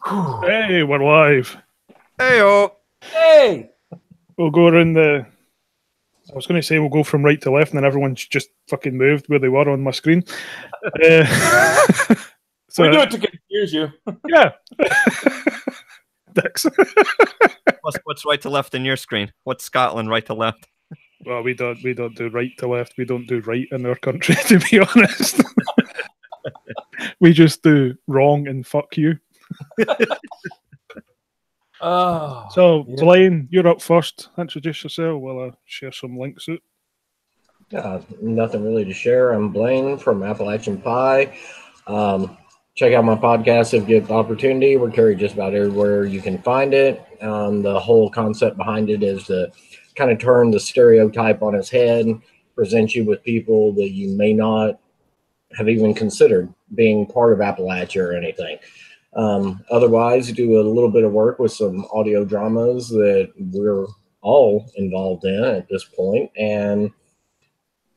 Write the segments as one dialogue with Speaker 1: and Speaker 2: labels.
Speaker 1: Hey, we're live.
Speaker 2: Hey-o.
Speaker 3: Hey!
Speaker 1: We'll go around the... I was going to say we'll go from right to left and then everyone's just fucking moved where they were on my screen.
Speaker 3: So, we do it to confuse you.
Speaker 1: Yeah. Dicks.
Speaker 2: What's right to left in your screen? What's Scotland right to left?
Speaker 1: Well, we don't do right to left. We don't do right in our country, to be honest. We just do wrong and fuck you. So, yeah. Blaine, you're up first. Introduce yourself while I share some links out.
Speaker 4: Nothing really to share. I'm Blaine from Appalachian Pie. Check out my podcast if you get the opportunity. We're carried just about everywhere you can find it. The whole concept behind it is to kind of turn the stereotype on its head, present you with people that you may not have even considered being part of Appalachia or anything. Otherwise, do a little bit of work with some audio dramas that we're all involved in at this point. And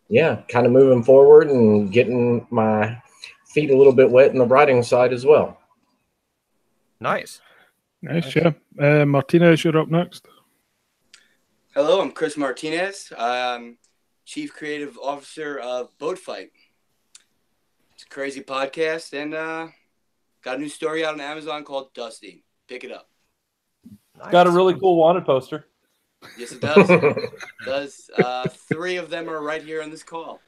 Speaker 4: yeah, kind of moving forward and getting my feet a little bit wet in the writing side as well.
Speaker 2: Nice,
Speaker 1: yeah. Martinez, you're up next.
Speaker 5: Hello, I'm Chris Martinez. I'm Chief Creative Officer of Boat Fight. It's a crazy podcast, and got a new story out on Amazon called Dusty. Pick it up.
Speaker 3: Nice. Got a really cool wanted poster.
Speaker 5: Yes, it does. It does. 3 of them are right here on this call.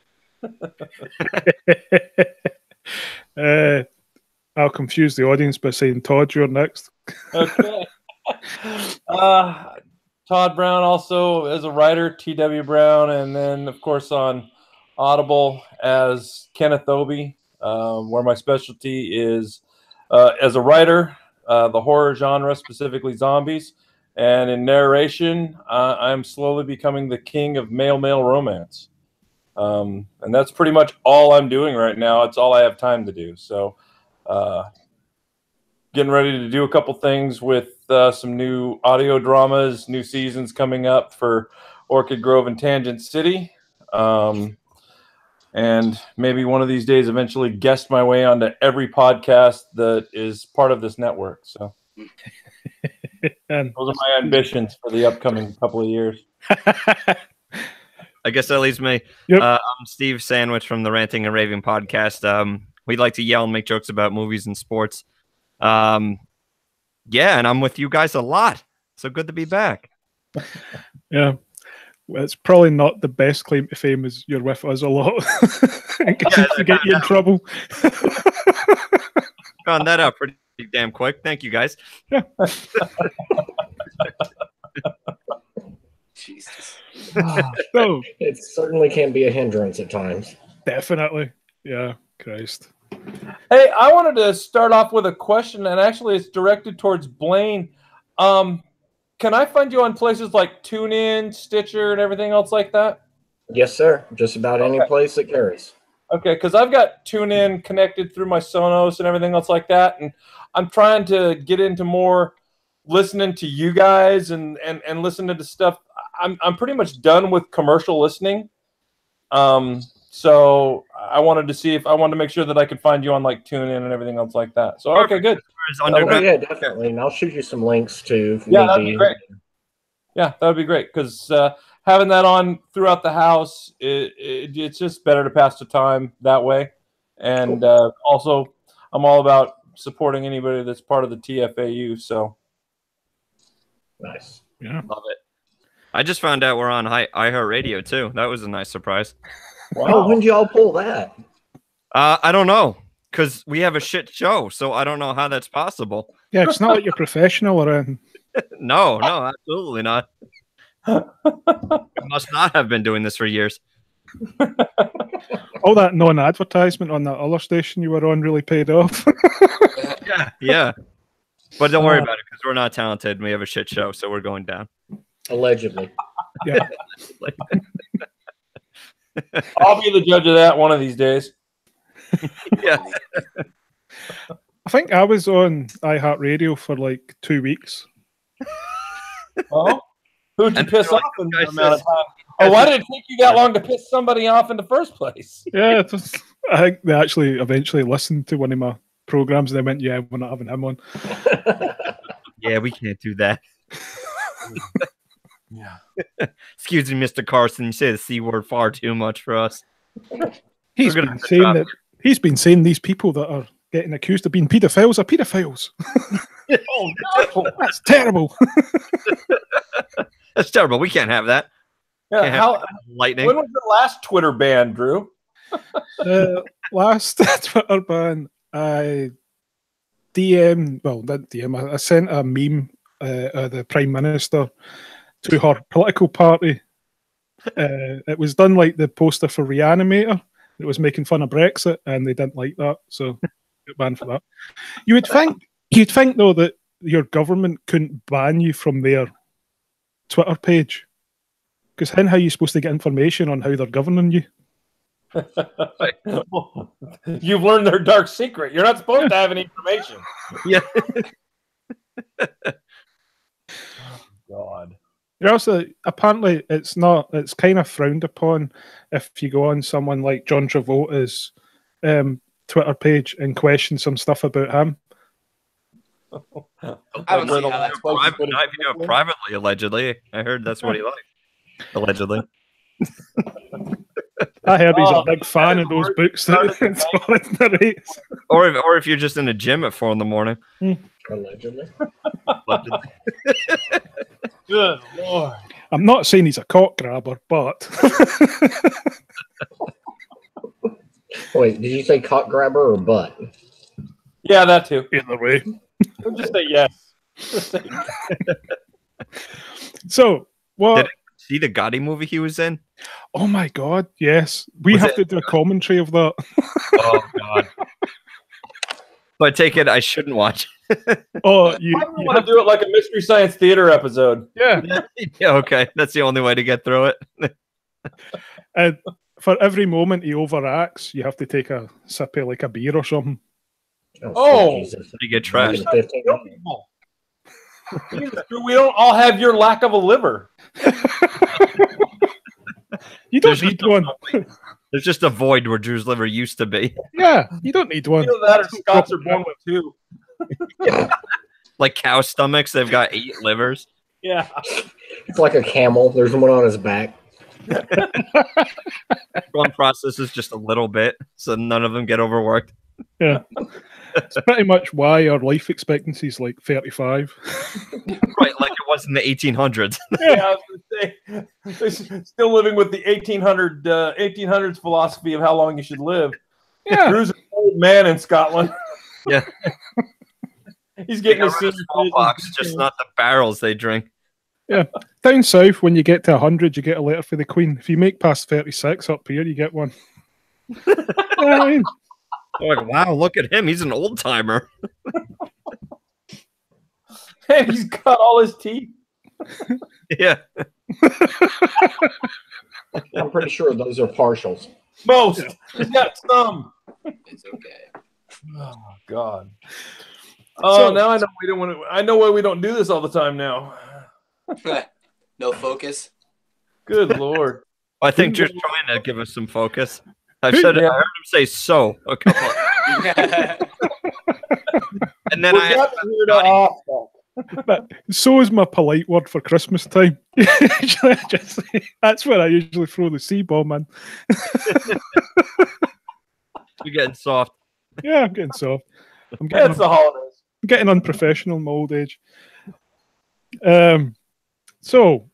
Speaker 1: I'll confuse the audience by saying, Todd, you're next.
Speaker 3: Okay. Todd Brown, also as a writer, T.W. Brown, and then, of course, on Audible as Kenneth Obie, where my specialty is as a writer, the horror genre, specifically zombies, and in narration, I'm slowly becoming the king of male-male romance. And that's pretty much all I'm doing right now. It's all I have time to do. So getting ready to do a couple things with some new audio dramas, new seasons coming up for Orchid Grove and Tangent City. And maybe one of these days eventually guest my way onto every podcast that is part of this network. So those are my ambitions for the upcoming couple of years.
Speaker 2: I guess that leaves me.
Speaker 1: Yep.
Speaker 2: I'm Steve Sandwich from the Ranting and Raving podcast. We like to yell and make jokes about movies and sports. Yeah, and I'm with you guys a lot. So good to be back.
Speaker 1: Yeah. Well, it's probably not the best claim to fame as you're with us a lot. To get you in trouble.
Speaker 2: Found that out pretty damn quick. Thank you, guys.
Speaker 1: Yeah.
Speaker 5: Jesus.
Speaker 1: So,
Speaker 4: it certainly can be a hindrance at times.
Speaker 1: Definitely. Yeah. Christ.
Speaker 3: Hey, I wanted to start off with a question, and actually it's directed towards Blaine. Can I find you on places like TuneIn, Stitcher, and everything else like that?
Speaker 4: Yes, sir. Just about any place that carries.
Speaker 3: Okay, because I've got TuneIn connected through my Sonos and everything else like that, and I'm trying to get into more listening to you guys and listening to stuff. I'm pretty much done with commercial listening. So I wanted to make sure that I could find you on like TuneIn and everything else like that. So okay, good.
Speaker 4: Yeah, definitely. And I'll shoot you some links too.
Speaker 3: Yeah, that'd be great. Yeah, that would be great because having that on throughout the house, it's just better to pass the time that way. And cool. Also, I'm all about supporting anybody that's part of the TFAU. So
Speaker 4: nice.
Speaker 1: Yeah,
Speaker 2: love it. I just found out we're on iHeartRadio too. That was a nice surprise.
Speaker 4: Wow. Oh, when did y'all pull that?
Speaker 2: I don't know, because we have a shit show, so I don't know how that's possible.
Speaker 1: Yeah, it's not like you're professional or anything.
Speaker 2: No, absolutely not. I must not have been doing this for years.
Speaker 1: All that non-advertisement on that other station you were on really paid off.
Speaker 2: Yeah. But don't worry about it, because we're not talented and we have a shit show, so we're going down.
Speaker 4: Allegedly.
Speaker 1: Yeah.
Speaker 3: I'll be the judge of that one of these days.
Speaker 2: Yeah.
Speaker 1: I think I was on iHeartRadio for like 2 weeks.
Speaker 3: Oh, who'd you piss off in that amount of time? Oh, why did it take you that long to piss somebody off in the first place?
Speaker 1: Yeah, I think they actually eventually listened to one of my programs, and they went, "Yeah, we're not having him on."
Speaker 2: Yeah, we can't do that.
Speaker 3: Yeah.
Speaker 2: Excuse me, Mr. Carson. You say the C word far too much for us.
Speaker 1: He's
Speaker 2: We're gonna
Speaker 1: been
Speaker 2: have to
Speaker 1: saying
Speaker 2: drop
Speaker 1: that. He's been saying these people that are getting accused of being paedophiles are paedophiles.
Speaker 3: Oh no!
Speaker 1: That's terrible.
Speaker 2: That's terrible. We can't have that.
Speaker 3: Yeah,
Speaker 2: Can't have lightning.
Speaker 3: when was the last Twitter ban, Drew?
Speaker 1: Last Twitter ban, I DM. Well, not DM. I sent a meme of the Prime Minister to her political party. It was done like the poster for Reanimator. It was making fun of Brexit, and they didn't like that, so got banned for that. You'd think though that your government couldn't ban you from their Twitter page, because then how are you supposed to get information on how they're governing you?
Speaker 3: You've learned their dark secret. You're not supposed to have any information.
Speaker 2: Yeah.
Speaker 3: God.
Speaker 1: You're also apparently it's kind of frowned upon if you go on someone like John Travolta's Twitter page and question some stuff about him.
Speaker 5: I don't see how that's
Speaker 2: Private, not if you do it privately, allegedly. I heard that's what he liked. Allegedly.
Speaker 1: I heard he's a big fan of those books that narrates.
Speaker 2: Or if you're just in a gym at 4 a.m.
Speaker 4: Allegedly.
Speaker 3: Good Lord.
Speaker 1: I'm not saying he's a cock grabber, but
Speaker 4: Wait, did you say cock grabber or butt?
Speaker 3: Yeah, that too.
Speaker 1: either way.
Speaker 3: Don't just say yes. Just say
Speaker 1: So what?
Speaker 2: Did see the Gotti movie he was in?
Speaker 1: Oh my god, yes. We
Speaker 2: Was
Speaker 1: have
Speaker 2: it-
Speaker 1: to do a commentary of that.
Speaker 2: Oh God. So I take it I shouldn't watch.
Speaker 1: Oh, you
Speaker 3: I want to do it like a Mystery Science Theater episode.
Speaker 1: yeah.
Speaker 2: Yeah, okay. That's the only way to get through it.
Speaker 1: And for every moment he overacts, you have to take a sip of like a beer or something.
Speaker 3: Oh.
Speaker 4: Jesus.
Speaker 2: You get trashed.
Speaker 3: Kill people. Jesus, Drew, we don't all have your lack of a liver.
Speaker 1: You don't
Speaker 2: There's
Speaker 1: need
Speaker 2: just
Speaker 1: one.
Speaker 2: There's just a void where Drew's liver used to be.
Speaker 1: Yeah, you don't need one.
Speaker 3: Either that or Scots are born with two.
Speaker 2: Like cow stomachs, they've got 8 livers.
Speaker 3: Yeah.
Speaker 4: It's like a camel. There's one on his back.
Speaker 2: One processes just a little bit, so none of them get overworked.
Speaker 1: Yeah. It's pretty much why our life expectancy is like 35.
Speaker 2: Right, like it was in the 1800s.
Speaker 3: Yeah, I was going to say, still living with the 1800s philosophy of how long you should live.
Speaker 1: Yeah.
Speaker 3: Drew's an old man in Scotland.
Speaker 2: Yeah.
Speaker 3: He's
Speaker 2: They
Speaker 3: getting
Speaker 2: got
Speaker 3: his
Speaker 2: rid of
Speaker 3: senior
Speaker 2: smallpox, just not the barrels they drink.
Speaker 1: Down south, when you get to 100, you get a letter for the Queen. If you make past 36 up here, you get one. You know what I mean?
Speaker 2: They're like, wow, look at him. He's an old timer.
Speaker 3: And he's got all his teeth.
Speaker 2: Yeah.
Speaker 4: I'm pretty sure those are partials.
Speaker 3: Most. He's got some.
Speaker 5: It's okay.
Speaker 3: Oh God. Oh,
Speaker 1: So-
Speaker 3: now I know we don't want to. I know why we don't do this all the time now.
Speaker 5: No focus.
Speaker 3: Good Lord.
Speaker 2: I think Drew's trying to give us some focus. I heard him say so a couple of, and then
Speaker 3: We're
Speaker 2: I
Speaker 3: not here to off.
Speaker 1: But so is my polite word for Christmas time. That's where I usually throw the C-bomb in.
Speaker 2: you're getting soft.
Speaker 1: Yeah, I'm getting soft. I'm
Speaker 3: Yeah,
Speaker 1: getting,
Speaker 3: it's the holidays.
Speaker 1: I'm getting unprofessional in my old age. So,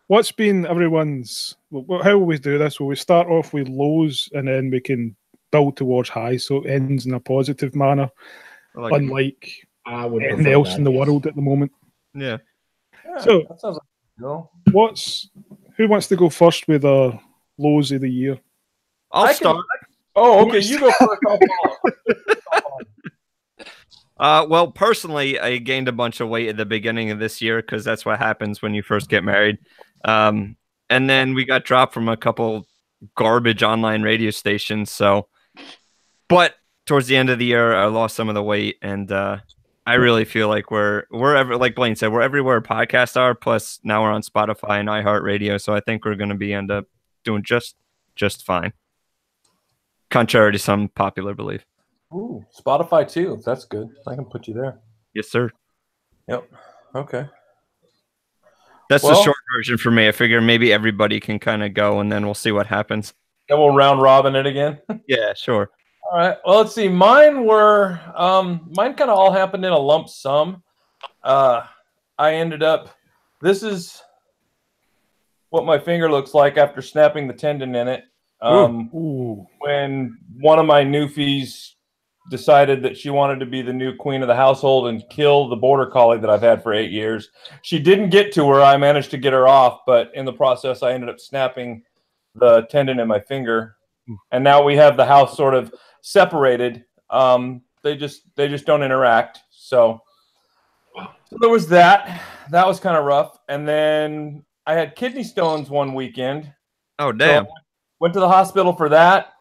Speaker 1: what's been everyone's... How will we do this? Will we start off with lows and then we can build towards highs so it ends in a positive manner,
Speaker 2: I like it.
Speaker 1: unlike
Speaker 4: I would
Speaker 1: anything
Speaker 4: prefer
Speaker 1: else
Speaker 4: that,
Speaker 1: in the
Speaker 4: yes.
Speaker 1: world at the moment?
Speaker 2: Yeah.
Speaker 3: Yeah,
Speaker 1: So-
Speaker 3: that sounds like
Speaker 1: Who wants to go first with our lows of the year?
Speaker 2: I'll start.
Speaker 3: Oh, okay. You go first. I'll follow.
Speaker 2: Well, personally, I gained a bunch of weight at the beginning of this year because that's what happens when you first get married. And then we got dropped from a couple garbage online radio stations. So, but towards the end of the year, I lost some of the weight, and I really feel like we're like Blaine said, we're everywhere podcasts are. Plus, now we're on Spotify and iHeartRadio. So I think we're going to be end up doing just fine, contrary to some popular belief.
Speaker 3: Ooh, Spotify too. That's good. I can put you there.
Speaker 2: Yes, sir.
Speaker 3: Yep. Okay.
Speaker 2: That's
Speaker 3: Well-
Speaker 2: the short version for me. I figure maybe everybody can kind of go, and then we'll see what happens.
Speaker 3: Then we'll round robin it again.
Speaker 2: Yeah, sure.
Speaker 3: All right. Well, let's see. Mine kind of all happened in a lump sum. I ended up. This is what my finger looks like after snapping the tendon in it.
Speaker 1: Ooh.
Speaker 3: When one of my newfies decided that she wanted to be the new queen of the household and kill the border collie that I've had for 8 years. She didn't get to her. I managed to get her off, but in the process, I ended up snapping the tendon in my finger. And now we have the house sort of separated. They just don't interact. So there was that. That was kind of rough. And then I had kidney stones one weekend.
Speaker 2: Oh, damn.
Speaker 3: So went to the hospital for that.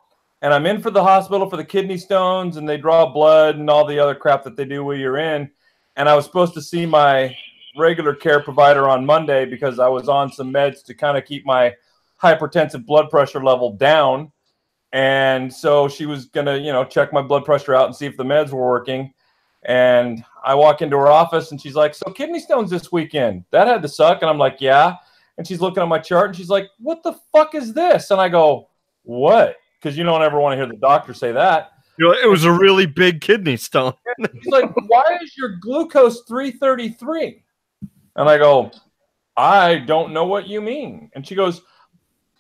Speaker 3: And I'm in for the hospital for the kidney stones, and they draw blood and all the other crap that they do while you're in. And I was supposed to see my regular care provider on Monday because I was on some meds to kind of keep my hypertensive blood pressure level down. And so she was going to, check my blood pressure out and see if the meds were working. And I walk into her office, and she's like, "So kidney stones this weekend? That had to suck." And I'm like, "Yeah." And she's looking at my chart, and she's like, "What the fuck is this?" And I go, "What?" Because you don't ever want to hear the doctor say that.
Speaker 2: It was a really big kidney stone.
Speaker 3: She's like, "Why is your glucose 333?" And I go, "I don't know what you mean." And she goes,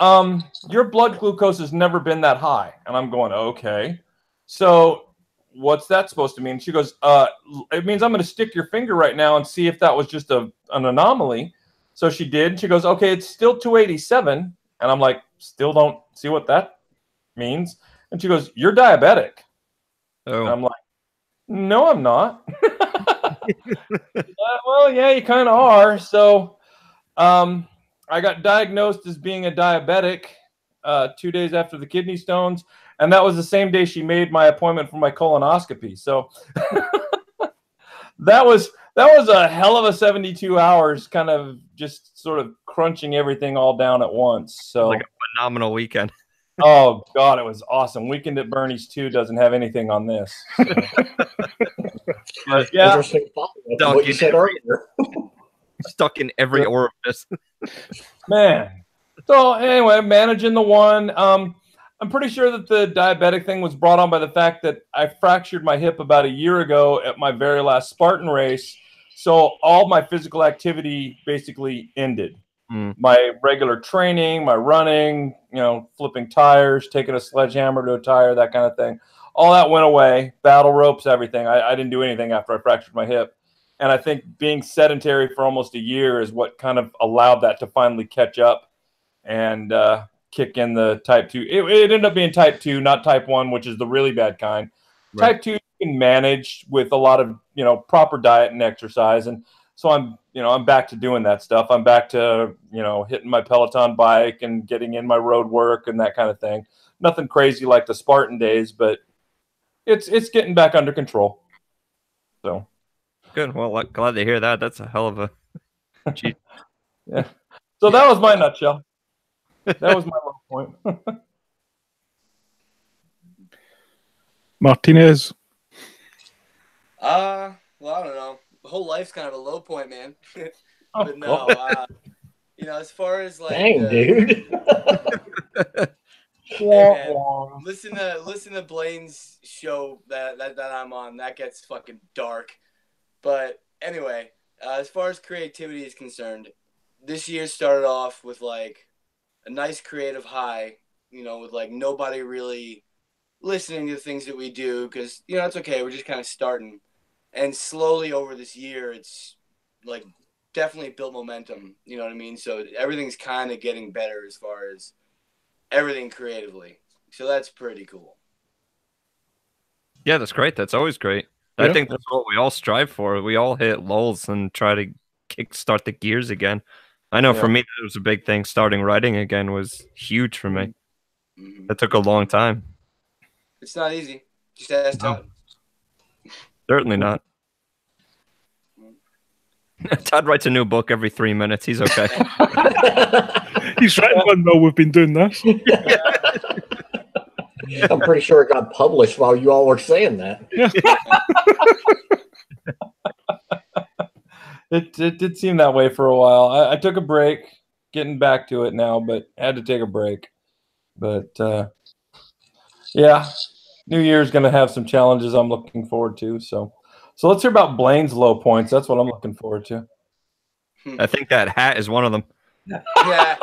Speaker 3: "Your blood glucose has never been that high." And I'm going, "Okay. So what's that supposed to mean?" She goes, "It means I'm going to stick your finger right now and see if that was just an anomaly." So she did. She goes, "Okay, it's still 287." And I'm like, "Still don't see what that means." And she goes, "You're diabetic."
Speaker 2: Oh.
Speaker 3: And I'm like, "No, I'm not." Well, yeah, you kind of are. So I got diagnosed as being a diabetic 2 days after the kidney stones. And that was the same day she made my appointment for my colonoscopy. So that was a hell of a 72 hours, kind of just sort of crunching everything all down at once. So
Speaker 2: Like a phenomenal weekend.
Speaker 3: Oh, God, it was awesome. Weekend at Bernie's 2 doesn't have anything on this. So. But, yeah,
Speaker 4: Interesting follow-up to what you said earlier.
Speaker 2: Stuck in every orifice.
Speaker 3: man. So anyway, managing the one. I'm pretty sure that the diabetic thing was brought on by the fact that I fractured my hip about a year ago at my very last Spartan race. So all my physical activity basically ended. My regular training, my running, flipping tires, taking a sledgehammer to a tire, that kind of thing. All that went away. Battle ropes, everything. I didn't do anything after I fractured my hip. And I think being sedentary for almost a year is what kind of allowed that to finally catch up and kick in the type 2. It ended up being type 2, not type 1, which is the really bad kind. Right. Type 2 you can manage with a lot of, proper diet and exercise. And so I'm back to doing that stuff. I'm back to, hitting my Peloton bike and getting in my road work and that kind of thing. Nothing crazy like the Spartan days, but it's getting back under control. So
Speaker 2: good. Well, glad to hear that. That's a hell of a cheat.
Speaker 3: Yeah. So that was my nutshell. That was my low point.
Speaker 1: Martinez.
Speaker 5: Well, I don't know. The whole life's kind of a low point, man. But no, as far as like,
Speaker 4: dang, dude.
Speaker 5: Hey, listen to Blaine's show that I'm on. That gets fucking dark. But anyway, as far as creativity is concerned, this year started off with like a nice creative high. With like nobody really listening to the things that we do because it's okay. We're just kind of starting. And slowly over this year, it's like definitely built momentum. You know what I mean? So everything's kind of getting better as far as everything creatively. So that's pretty cool.
Speaker 2: Yeah, that's great. That's always great.
Speaker 1: Yeah.
Speaker 2: I think that's what we all strive for. We all hit lulls and try to kickstart the gears again. I know for me, that was a big thing. Starting writing again was huge for me.
Speaker 5: Mm-hmm.
Speaker 2: That took a long time.
Speaker 5: It's not easy. Just ask Todd.
Speaker 2: Certainly not. Todd writes a new book every 3 minutes. He's okay.
Speaker 1: He's written one while we've been doing this.
Speaker 4: I'm pretty sure it got published while you all were saying that.
Speaker 3: It did seem that way for a while. I took a break, getting back to it now, but had to take a break. But yeah, New Year's going to have some challenges I'm looking forward to. So let's hear about Blaine's low points. That's what I'm looking forward to.
Speaker 2: I think that hat is one of them.
Speaker 5: Yeah.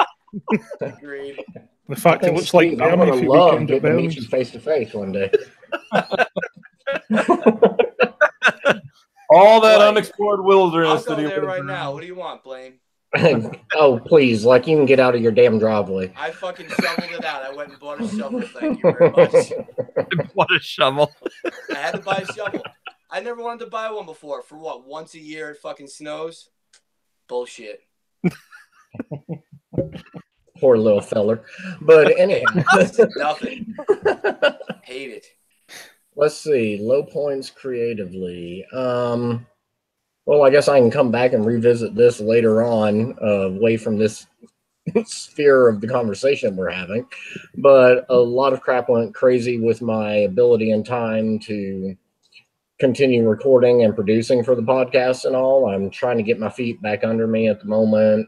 Speaker 5: Agreed.
Speaker 1: The fact it looks like
Speaker 4: I'm
Speaker 1: Bernie
Speaker 4: going
Speaker 1: for
Speaker 4: to love
Speaker 1: Weekend at
Speaker 4: getting to meet you
Speaker 1: Bernie's.
Speaker 4: face to face one day.
Speaker 3: All that
Speaker 5: Right.
Speaker 3: unexplored
Speaker 5: I'll
Speaker 3: wilderness
Speaker 5: go
Speaker 3: that he
Speaker 5: there
Speaker 3: lives
Speaker 5: right
Speaker 3: in.
Speaker 5: now. What do you want, Blaine?
Speaker 4: Oh, please. Like, you can get out of your damn driveway.
Speaker 5: I fucking shoveled it out. I went and bought a shovel. Thank you very much.
Speaker 2: What a shovel.
Speaker 5: I had to buy a shovel. I never wanted to buy one before. For what? Once a year it fucking snows? Bullshit.
Speaker 4: Poor little feller. But anyhow.
Speaker 5: Nothing. Hate it.
Speaker 4: Let's see. Low points creatively. Well, I guess I can come back and revisit this later on, away from this sphere of the conversation we're having. But a lot of crap went crazy with my ability and time to continue recording and producing for the podcast and all. I'm trying to get my feet back under me at the moment.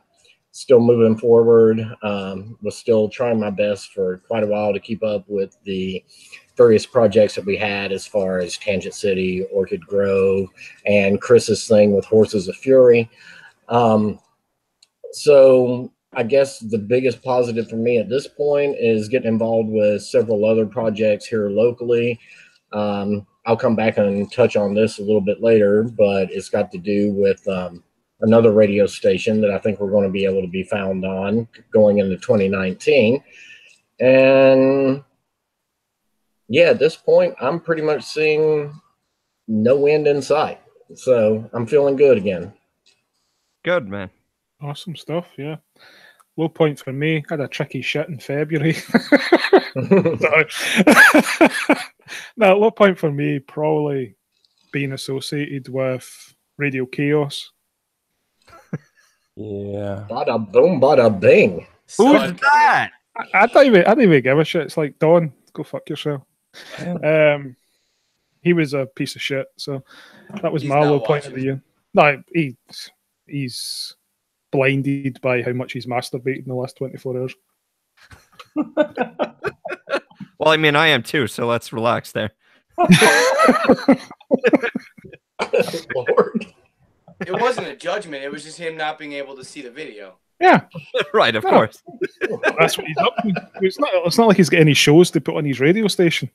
Speaker 4: Still moving forward. Was still trying my best for quite a while to keep up with the various projects that we had as far as Tangent City, Orchid Grove, and Chris's thing with Horses of Fury. So I guess the biggest positive for me at this point is getting involved with several other projects here locally. I'll come back and touch on this a little bit later, but it's got to do with another radio station that I think we're going to be able to be found on going into 2019. And yeah, at this point, I'm pretty much seeing no end in sight. So I'm feeling good again.
Speaker 2: Good, man.
Speaker 1: Awesome stuff, yeah. Low point for me, had a tricky shit in February. No, low point for me, probably being associated with Radio Chaos.
Speaker 3: Yeah.
Speaker 4: Bada boom, bada bing.
Speaker 2: Who's that?
Speaker 1: I don't even give a shit. It's like, Don, go fuck yourself. He was a piece of shit, so that was
Speaker 5: He's
Speaker 1: my
Speaker 5: not
Speaker 1: low point of the year. No, he's blinded by how much he's masturbated in the last 24 hours.
Speaker 2: Well, I mean, I am too, so let's relax there.
Speaker 4: Lord.
Speaker 5: It wasn't a judgment. It was just him not being able to see the video.
Speaker 1: Yeah,
Speaker 2: Right, of
Speaker 1: Yeah.
Speaker 2: course.
Speaker 1: that's what he's up to. It's not like he's got any shows to put on his radio station.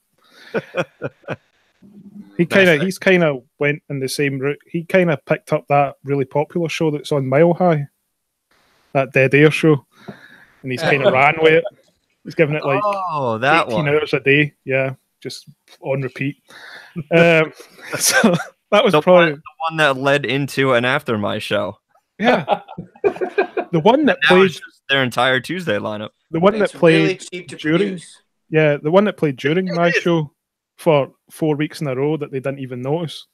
Speaker 1: He's kind of went in the same route. He kind of picked up that really popular show that's on Mile High, that Dead Air show, and he's kind of ran with it. He's giving it like
Speaker 2: Oh, that
Speaker 1: 18
Speaker 2: one.
Speaker 1: hours a day. Yeah, just on repeat. So that was
Speaker 2: The
Speaker 1: probably
Speaker 2: one that led into an After My show.
Speaker 1: yeah. The one that
Speaker 2: That
Speaker 1: played
Speaker 2: was just their entire Tuesday lineup.
Speaker 1: the one that
Speaker 5: It's
Speaker 1: played
Speaker 5: really cheap to
Speaker 1: during-
Speaker 5: produce.
Speaker 1: yeah, the one that played during my show for 4 weeks in a row that they didn't even notice.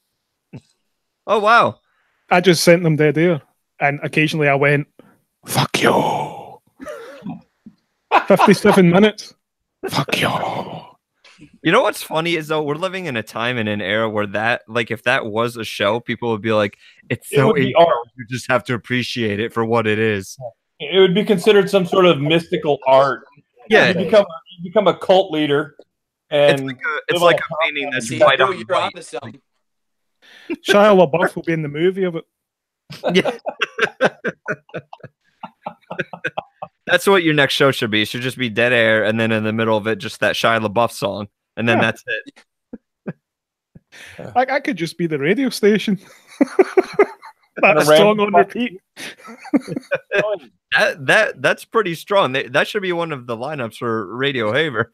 Speaker 2: Oh, wow.
Speaker 1: I just sent them Dead Air, and occasionally I went, "Fuck you." 57 minutes. Fuck you.
Speaker 2: You know what's funny is, though, we're living in a time and an era where that, like, if that was a show, people would be like, it's
Speaker 3: It
Speaker 2: so
Speaker 3: would be
Speaker 2: 8
Speaker 3: art.
Speaker 2: hours, you just have to appreciate it for what it is.
Speaker 3: It would be considered some sort of mystical art.
Speaker 2: Yeah,
Speaker 3: You become a cult leader,
Speaker 2: it's
Speaker 3: and
Speaker 2: like a,
Speaker 3: live
Speaker 2: painting
Speaker 3: on
Speaker 2: that's
Speaker 5: See,
Speaker 2: white
Speaker 5: dude,
Speaker 2: on
Speaker 5: you're
Speaker 2: white.
Speaker 5: onto something.
Speaker 1: Shia LaBeouf will be in the movie of it.
Speaker 2: Yeah. That's what your next show should be. It should just be Dead Air, and then in the middle of it, just that Shia LaBeouf song, and then
Speaker 1: Yeah.
Speaker 2: that's it.
Speaker 1: I could just be the radio station.
Speaker 3: And
Speaker 1: That
Speaker 3: a
Speaker 1: song
Speaker 3: random
Speaker 1: on repeat.
Speaker 2: That's pretty strong. That should be one of the lineups for Radio Haver.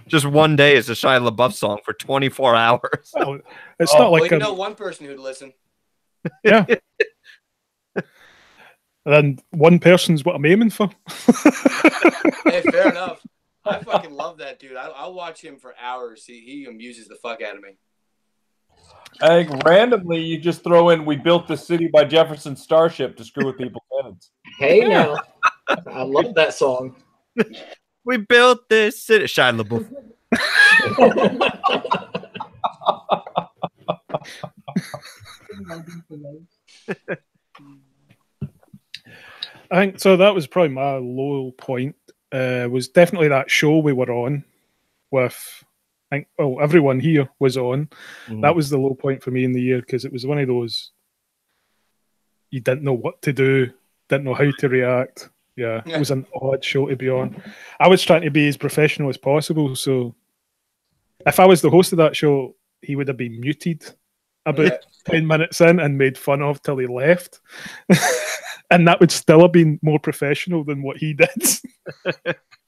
Speaker 2: Just one day is a Shia LaBeouf song for 24 hours.
Speaker 1: Well, it's
Speaker 3: Oh,
Speaker 1: not
Speaker 5: Well,
Speaker 1: like
Speaker 5: you
Speaker 1: a,
Speaker 5: know one person who'd listen.
Speaker 1: yeah. And then one person's what I'm aiming for.
Speaker 5: Hey, fair enough. I fucking love that dude. I'll watch him for hours. He amuses the fuck out of me.
Speaker 3: I think randomly you just throw in "We Built the City" by Jefferson Starship to screw with people's heads.
Speaker 4: Hey now. I love that song.
Speaker 2: We built this city. Shia LaBeouf.
Speaker 1: I think so. That was probably my low point. Was definitely that show we were on with. I think everyone here was on.
Speaker 2: Mhm.
Speaker 1: That was the low point for me in the year because it was one of those you didn't know what to do, didn't know how to react. Yeah, it was an odd show to be on. I was trying to be as professional as possible, so if I was the host of that show, he would have been muted about 10 minutes in and made fun of till he left. And that would still have been more professional than what he did.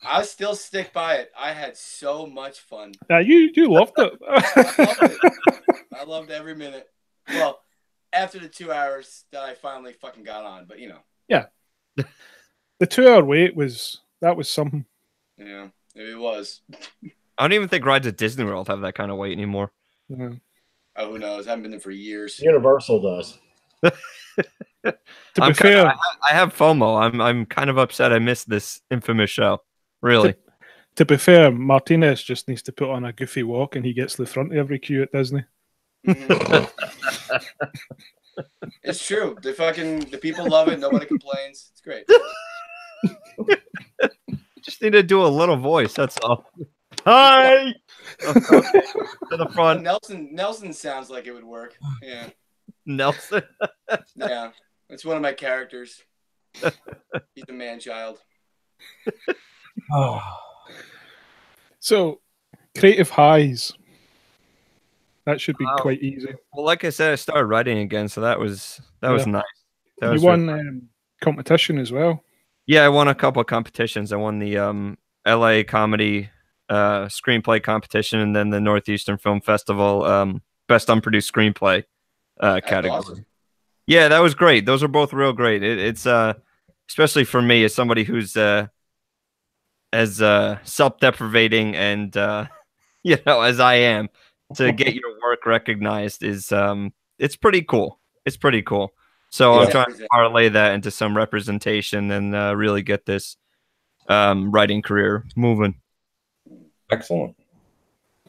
Speaker 5: I still stick by it. I had so much fun.
Speaker 1: Yeah, you loved it.
Speaker 5: I loved it. I loved every minute. Well, after the 2 hours that I finally fucking got on, but you know.
Speaker 1: Yeah. The 2 hour wait was something.
Speaker 5: Yeah, it was.
Speaker 2: I don't even think rides at Disney World have that kind of wait anymore.
Speaker 1: Yeah.
Speaker 5: Oh, who knows? I haven't been there for years.
Speaker 4: Universal does.
Speaker 1: To be fair,
Speaker 2: I have FOMO. I'm kind of upset I missed this infamous show. Really.
Speaker 1: To be fair, Martinez just needs to put on a goofy walk and he gets the front of every queue at Disney.
Speaker 5: Mm-hmm. It's true. The people love it. Nobody complains. It's great.
Speaker 2: Just need to do a little voice. That's all. Hi. To the front.
Speaker 5: Nelson sounds like it would work. Yeah.
Speaker 2: Nelson.
Speaker 5: Yeah. It's one of my characters. He's a man-child.
Speaker 1: So, creative highs. That should be
Speaker 2: Wow.
Speaker 1: quite easy.
Speaker 2: Well, like I said, I started writing again, so that was nice. That
Speaker 1: You
Speaker 2: was
Speaker 1: won competition as well.
Speaker 2: Yeah, I won a couple of competitions. I won the LA Comedy Screenplay Competition and then the Northeastern Film Festival Best Unproduced Screenplay category.
Speaker 5: Awesome.
Speaker 2: Yeah, that was great. Those are both real great. It's especially for me as somebody who's as self-deprivating and as I am, to get your work recognized is it's pretty cool. It's pretty cool. So I'm trying to parlay that into some representation and really get this writing career moving.
Speaker 3: Excellent.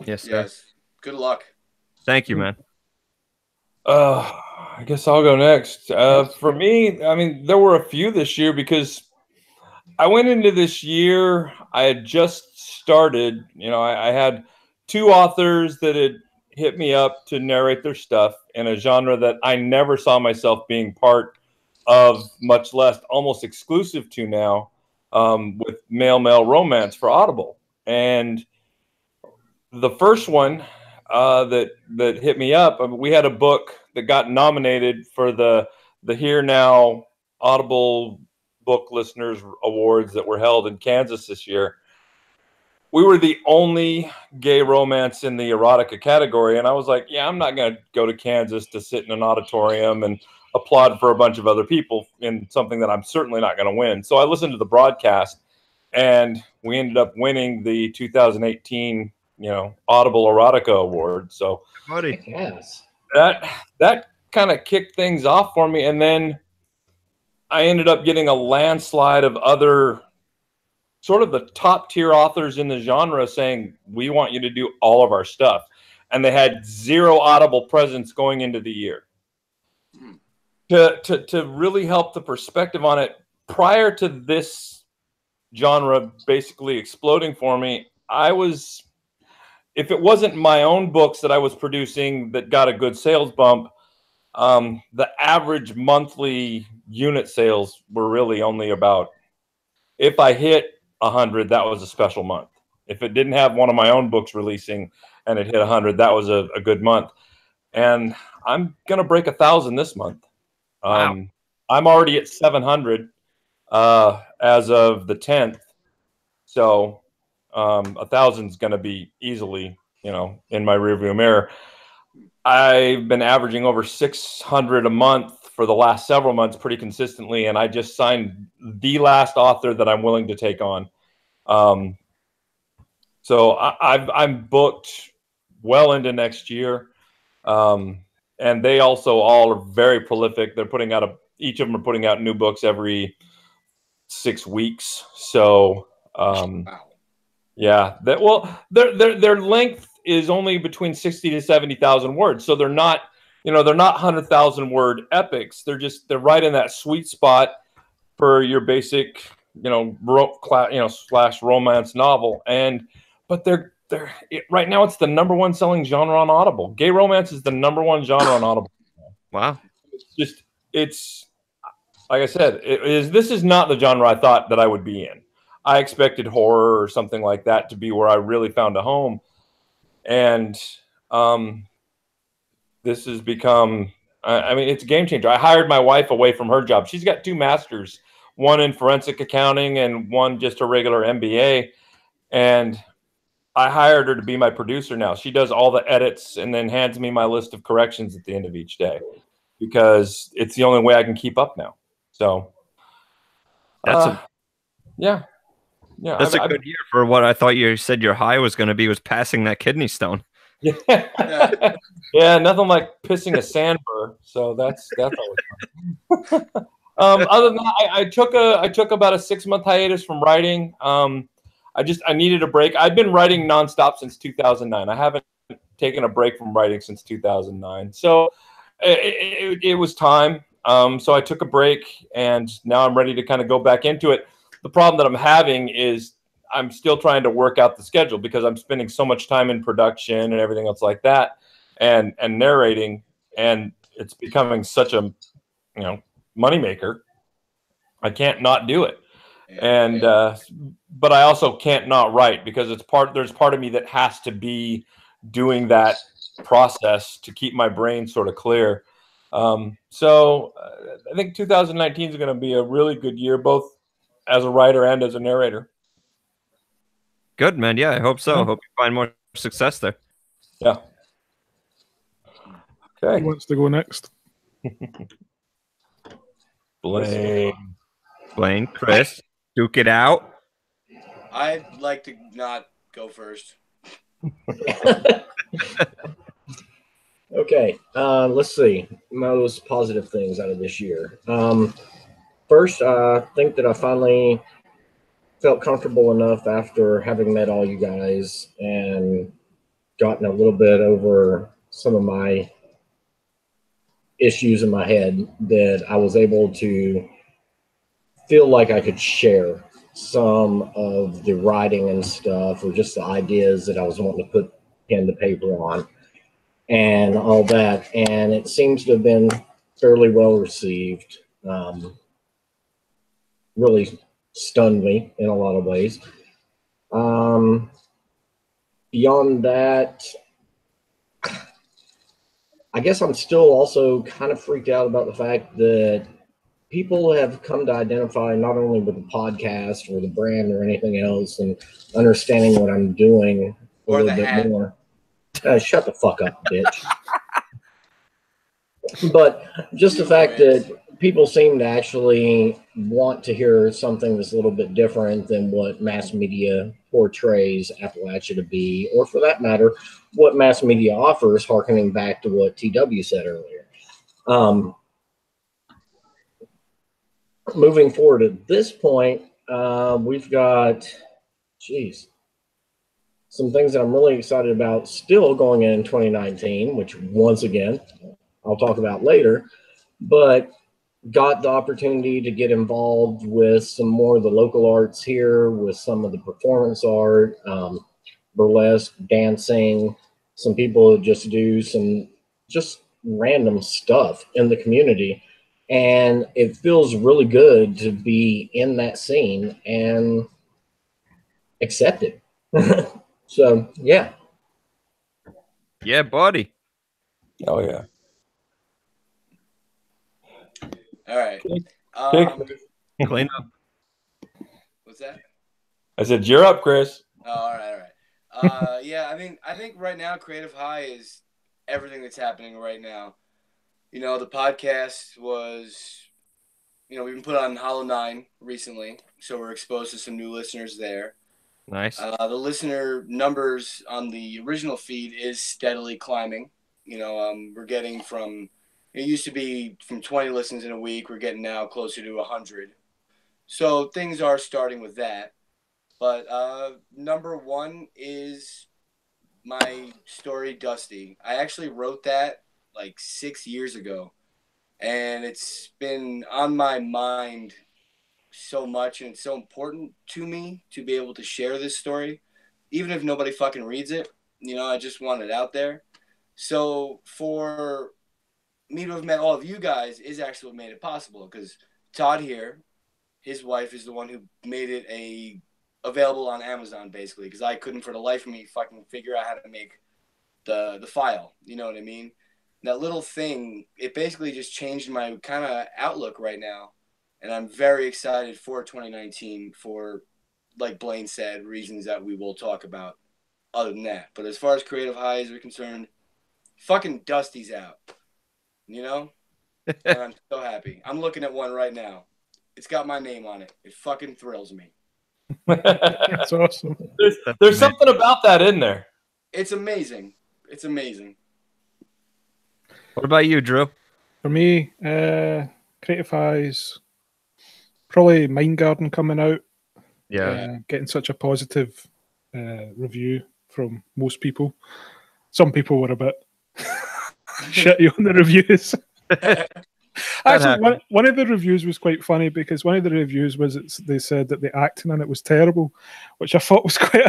Speaker 2: Yes, sir.
Speaker 5: Yes. Good luck.
Speaker 2: Thank you, man.
Speaker 3: I guess I'll go next. For me, I mean, there were a few this year because I went into this year, I had just started, I had two authors that had hit me up to narrate their stuff in a genre that I never saw myself being part of, much less almost exclusive to now, with male romance for Audible. And the first one that hit me up, we had a book that got nominated for the Here Now Audible Book Listeners Awards that were held in Kansas this year. We were the only gay romance in the erotica category. And I was like, yeah, I'm not going to go to Kansas to sit in an auditorium and applaud for a bunch of other people in something that I'm certainly not going to win. So I listened to the broadcast and we ended up winning the 2018, Audible Erotica Award. So
Speaker 2: Buddy.
Speaker 4: Yes.
Speaker 3: That kind of kicked things off for me. And then I ended up getting a landslide of other sort of the top tier authors in the genre saying, we want you to do all of our stuff. And they had zero Audible presence going into the year. To really help the perspective on it, prior to this genre basically exploding for me, if it wasn't my own books that I was producing that got a good sales bump, the average monthly unit sales were really only about, if I hit 100, that was a special month. If it didn't have one of my own books releasing and it hit 100, that was a good month. And I'm going to break 1,000 this month.
Speaker 2: Wow.
Speaker 3: I'm already at 700 as of the 10th. So 1,000 is going to be easily, in my rearview mirror. I've been averaging over 600 a month for the last several months pretty consistently, and I just signed the last author that I'm willing to take on. So I'm booked well into next year, and they also all are very prolific. They're putting out each of them are putting out new books every 6 weeks. So
Speaker 5: Wow.
Speaker 3: Yeah, their length is only between 60 to 70,000 words, so they're not 100,000 word epics. They're right in that sweet spot for your basic slash romance novel, but right now it's the number one selling genre on Audible. Gay romance is the number one genre on Audible.
Speaker 2: Wow.
Speaker 3: It's like I said, this is not the genre I thought that I would be in. I expected horror or something like that to be where I really found a home. And this has become, it's a game changer. I hired my wife away from her job. She's got 2 masters, one in forensic accounting and one just a regular MBA. And I hired her to be my producer now. She does all the edits and then hands me my list of corrections at the end of each day because it's the only way I can keep up now. So
Speaker 2: that's
Speaker 3: yeah.
Speaker 2: That's a good year for what I thought you said your high was going to be was passing that kidney stone.
Speaker 3: Yeah, yeah, nothing like pissing a sandbur. So that's always fun. Other than that, I took about a 6-month hiatus from writing. I needed a break. I've been writing nonstop since 2009. I haven't taken a break from writing since 2009. So it was time. So I took a break, and now I'm ready to kind of go back into it. The problem that I'm having is I'm still trying to work out the schedule because I'm spending so much time in production and everything else like that, and narrating, and it's becoming such a moneymaker. I can't not do it, and but I also can't not write because there's part of me that has to be doing that process to keep my brain sort of clear. So I think 2019 is going to be a really good year, both as a writer and as a narrator.
Speaker 2: Good, man. Yeah, I hope so.
Speaker 3: Yeah.
Speaker 2: Hope you find more success there.
Speaker 3: Yeah. Okay.
Speaker 1: Who wants to go next?
Speaker 3: Blaine,
Speaker 2: Chris, duke it out.
Speaker 5: I'd like to not go first.
Speaker 4: Okay, let's see. Most positive things out of this year. First, I think that I finally felt comfortable enough after having met all you guys and gotten a little bit over some of my issues in my head that I was able to feel like I could share some of the writing and stuff, or just the ideas that I was wanting to put pen to paper on and all that. And it seems to have been fairly well received. Really stunned me in a lot of ways. Beyond that, I guess I'm still also kind of freaked out about the fact that people have come to identify not only with the podcast or the brand or anything else and understanding what I'm doing a
Speaker 5: Or
Speaker 4: little
Speaker 5: the
Speaker 4: bit
Speaker 5: hat.
Speaker 4: more. Shut the fuck up, bitch. But just the fact that people seem to actually want to hear something that's a little bit different than what mass media portrays Appalachia to be, or for that matter, what mass media offers, harkening back to what TW said earlier. Moving forward at this point, we've got, some things that I'm really excited about still going in 2019, which once again, I'll talk about later, but got the opportunity to get involved with some more of the local arts here, with some of the performance art, burlesque, dancing, some people that just do some just random stuff in the community. And it feels really good to be in that scene and accepted. So, yeah.
Speaker 2: Yeah, buddy.
Speaker 3: Oh yeah.
Speaker 5: All right.
Speaker 2: Clean up.
Speaker 5: What's that?
Speaker 3: I said you're up, Chris.
Speaker 5: Oh, all right. Yeah, I think right now Creative High is everything that's happening right now. The podcast was, we've been put on Hollow 9 recently, so we're exposed to some new listeners there.
Speaker 2: Nice.
Speaker 5: The listener numbers on the original feed is steadily climbing. We're getting it used to be from 20 listens in a week. We're getting now closer to 100. So things are starting with that. But number one is my story, Dusty. I actually wrote that like 6 years ago, and it's been on my mind so much, and it's so important to me to be able to share this story, even if nobody fucking reads it. You know, I just want it out there. So for me to have met all of you guys is actually what made it possible, because Todd here, his wife, is the one who made it available on Amazon, basically, because I couldn't for the life of me fucking figure out how to make the file. You know what I mean? That little thing, it basically just changed my kind of outlook right now. And I'm very excited for 2019 for, like Blaine said, reasons that we will talk about other than that. But as far as creative highs are concerned, fucking Dusty's out. You know? And I'm so happy. I'm looking at one right now. It's got my name on it. It fucking thrills me.
Speaker 1: That's awesome.
Speaker 3: There's something about that in there.
Speaker 5: It's amazing. It's amazing.
Speaker 2: What about you, Drew?
Speaker 1: For me, Creative Highs, probably Mind Garden coming out. Getting such a positive review from most people. Some people were a bit shitty on the reviews. Actually, one of the reviews was quite funny, because one of the reviews was they said that the acting in it was terrible, which I thought was quite.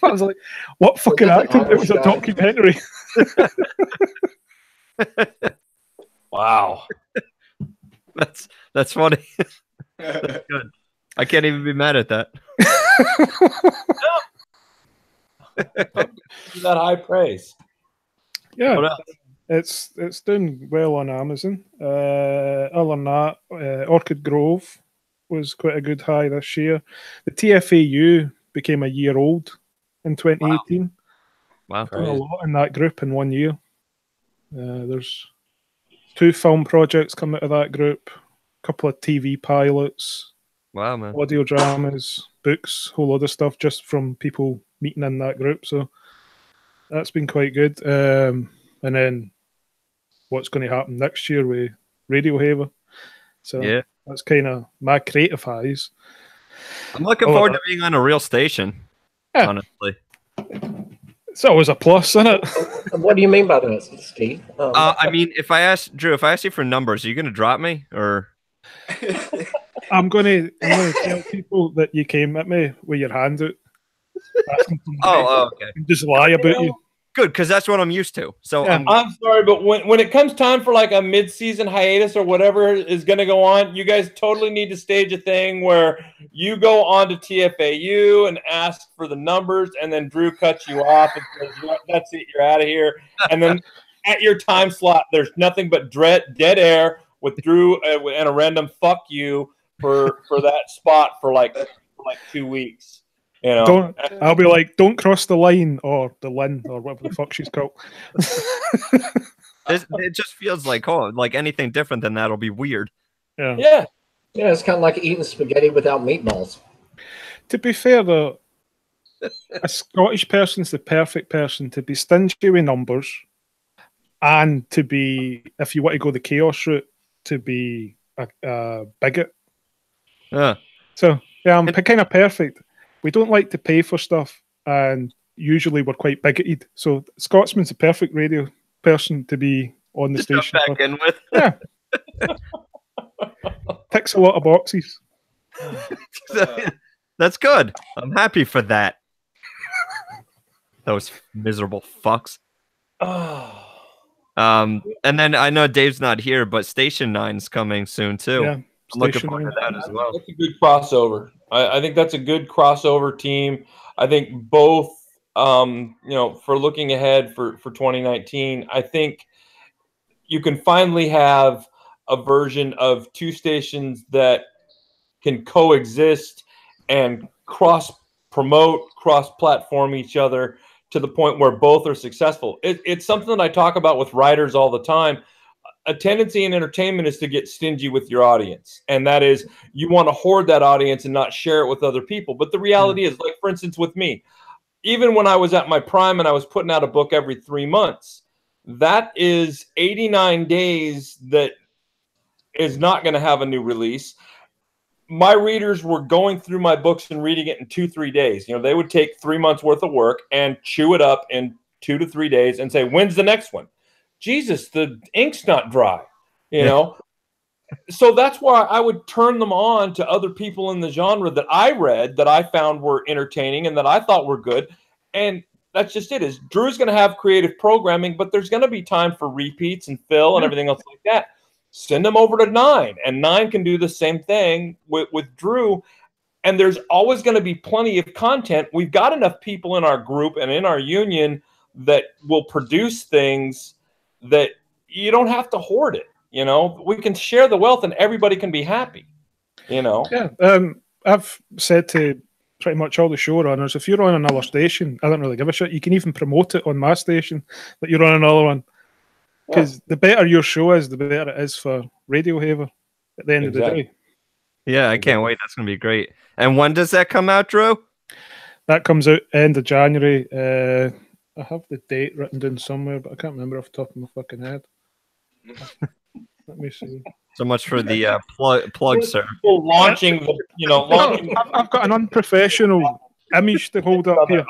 Speaker 1: I was like, "What fucking acting? It was a documentary."
Speaker 3: Wow,
Speaker 2: that's funny. That's good. I can't even be mad at that.
Speaker 3: That high praise.
Speaker 1: Yeah.
Speaker 2: What else?
Speaker 1: It's doing well on Amazon. Other than that, Orchid Grove was quite a good high this year. The TFAU became a year old in 2018.
Speaker 2: Wow.
Speaker 1: Done a lot in that group in 1 year. There's 2 film projects coming out of that group, a couple of TV pilots,
Speaker 2: Wow, man.
Speaker 1: audio dramas, books, whole lot of stuff just from people meeting in that group. So that's been quite good. And then what's going to happen next year with Radio Haver. So
Speaker 2: Yeah.
Speaker 1: that's kind of my creative highs.
Speaker 2: I'm looking forward to being on a real station, honestly.
Speaker 1: It's always a plus, isn't it?
Speaker 4: What do you mean by that, Steve?
Speaker 2: I mean, if I ask you for numbers, are you going to drop me, or?
Speaker 1: I'm going to tell people that you came at me with your hand out.
Speaker 2: Okay.
Speaker 1: And just lie about you.
Speaker 2: Good, because that's what I'm used to. So
Speaker 1: Yeah.
Speaker 3: I'm sorry, but when it comes time for like a mid-season hiatus or whatever is going to go on, you guys totally need to stage a thing where you go on to TFAU and ask for the numbers, and then Drew cuts you off and says, "That's it, you're out of here." And then at your time slot, there's nothing but dead air with Drew and a random "fuck you" for that spot for like 2 weeks. You know,
Speaker 1: I'll be like, "Don't cross the line," or the Lynn, or whatever the fuck she's called.
Speaker 2: it just feels like anything different than that'll be weird.
Speaker 3: Yeah.
Speaker 4: It's kind of like eating spaghetti without meatballs.
Speaker 1: To be fair, though, a Scottish person's the perfect person to be stingy with numbers, and to be, if you want to go the chaos route, to be a bigot.
Speaker 2: Yeah.
Speaker 1: So yeah, I'm kind of perfect. We don't like to pay for stuff, and usually we're quite bigoted. So Scotsman's the perfect radio person to be on the station.
Speaker 2: Back in with.
Speaker 1: Yeah. Ticks a lot of boxes.
Speaker 2: That's good. I'm happy for that. Those miserable fucks. And then I know Dave's not here, but Station 9's coming soon too.
Speaker 1: Yeah,
Speaker 2: I'm looking forward to
Speaker 1: 9.
Speaker 2: that as well.
Speaker 3: That's a good crossover. I think that's a good crossover team. I think both, for looking ahead for 2019, I think you can finally have a version of 2 stations that can coexist and cross-promote, cross-platform each other to the point where both are successful. It's something that I talk about with writers all the time. A tendency in entertainment is to get stingy with your audience. And that is, you want to hoard that audience and not share it with other people. But the reality is, like, for instance, with me, even when I was at my prime and I was putting out a book every 3 months, that is 89 days that is not going to have a new release. my readers were going through my books and reading it in 2-3 days. You know, they would take 3 months worth of work and chew it up in 2 to 3 days and say, when's the next one? Jesus, the ink's not dry, you know? So that's why I would turn them on to other people in the genre that I read, that I found were entertaining and that I thought were good. And that's just it. Is Drew's going to have creative programming, but there's going to be time for repeats and Phil and everything else like that. Send them over to 9, and 9 can do the same thing with Drew. And there's always going to be plenty of content. We've got enough people in our group and in our union that will produce things that you don't have to hoard it. You know, we can share the wealth and everybody can be happy, you know?
Speaker 1: Yeah. I've said to pretty much all the showrunners, if you're on another station, I don't really give a shit. You can even promote it on my station that you're on another one. Because the better your show is, the better it is for Radio Haver at the end of the day.
Speaker 2: Yeah, I can't wait. That's going to be great. And when does that come out, Drew?
Speaker 1: That comes out end of January. I have the date written down somewhere, but I can't remember off the top of my fucking head. Let me see.
Speaker 2: So much for the plug, sir.
Speaker 3: Launching the, you know,
Speaker 1: I've got an unprofessional image to hold up here.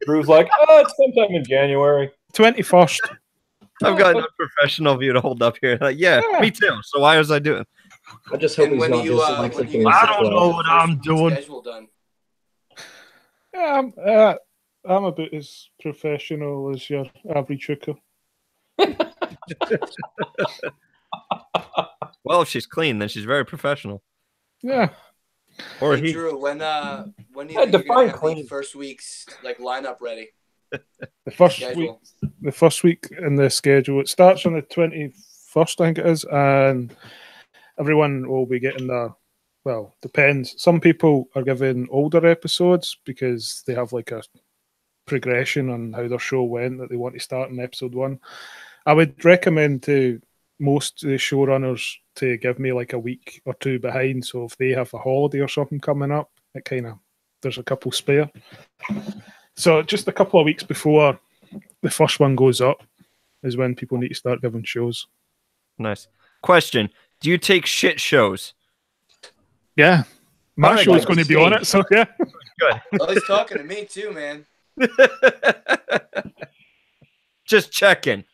Speaker 3: Drew's like, oh, it's sometime in January.
Speaker 1: 21st.
Speaker 2: I've got an unprofessional view to hold up here. Like, yeah, me too. So why was I doing?
Speaker 4: I just hope he's not just
Speaker 2: I don't know what I'm doing.
Speaker 5: Schedule done.
Speaker 1: Yeah, I'm about as professional as your average hooker.
Speaker 2: Well, if she's clean, then she's very professional.
Speaker 1: Yeah.
Speaker 2: Or
Speaker 5: Hey,
Speaker 2: he.
Speaker 5: Drew, when do you think you're gonna have the first week's like lineup ready?
Speaker 1: The first week in the schedule. It starts on the 21st, I think it is, and everyone will be getting depends. Some people are given older episodes because they have like a progression on how their show went that they want to start in episode 1. I would recommend to most of the showrunners to give me like a week or 2 behind, so if they have a holiday or something coming up, there's a couple spare. So just a couple of weeks before the first one goes up is when people need to start giving shows.
Speaker 2: Nice. Question. Do you take shit shows?
Speaker 1: Yeah. My show is going to be on it, so yeah.
Speaker 2: Good.
Speaker 5: Oh, he's talking to me too, man.
Speaker 2: Just checking.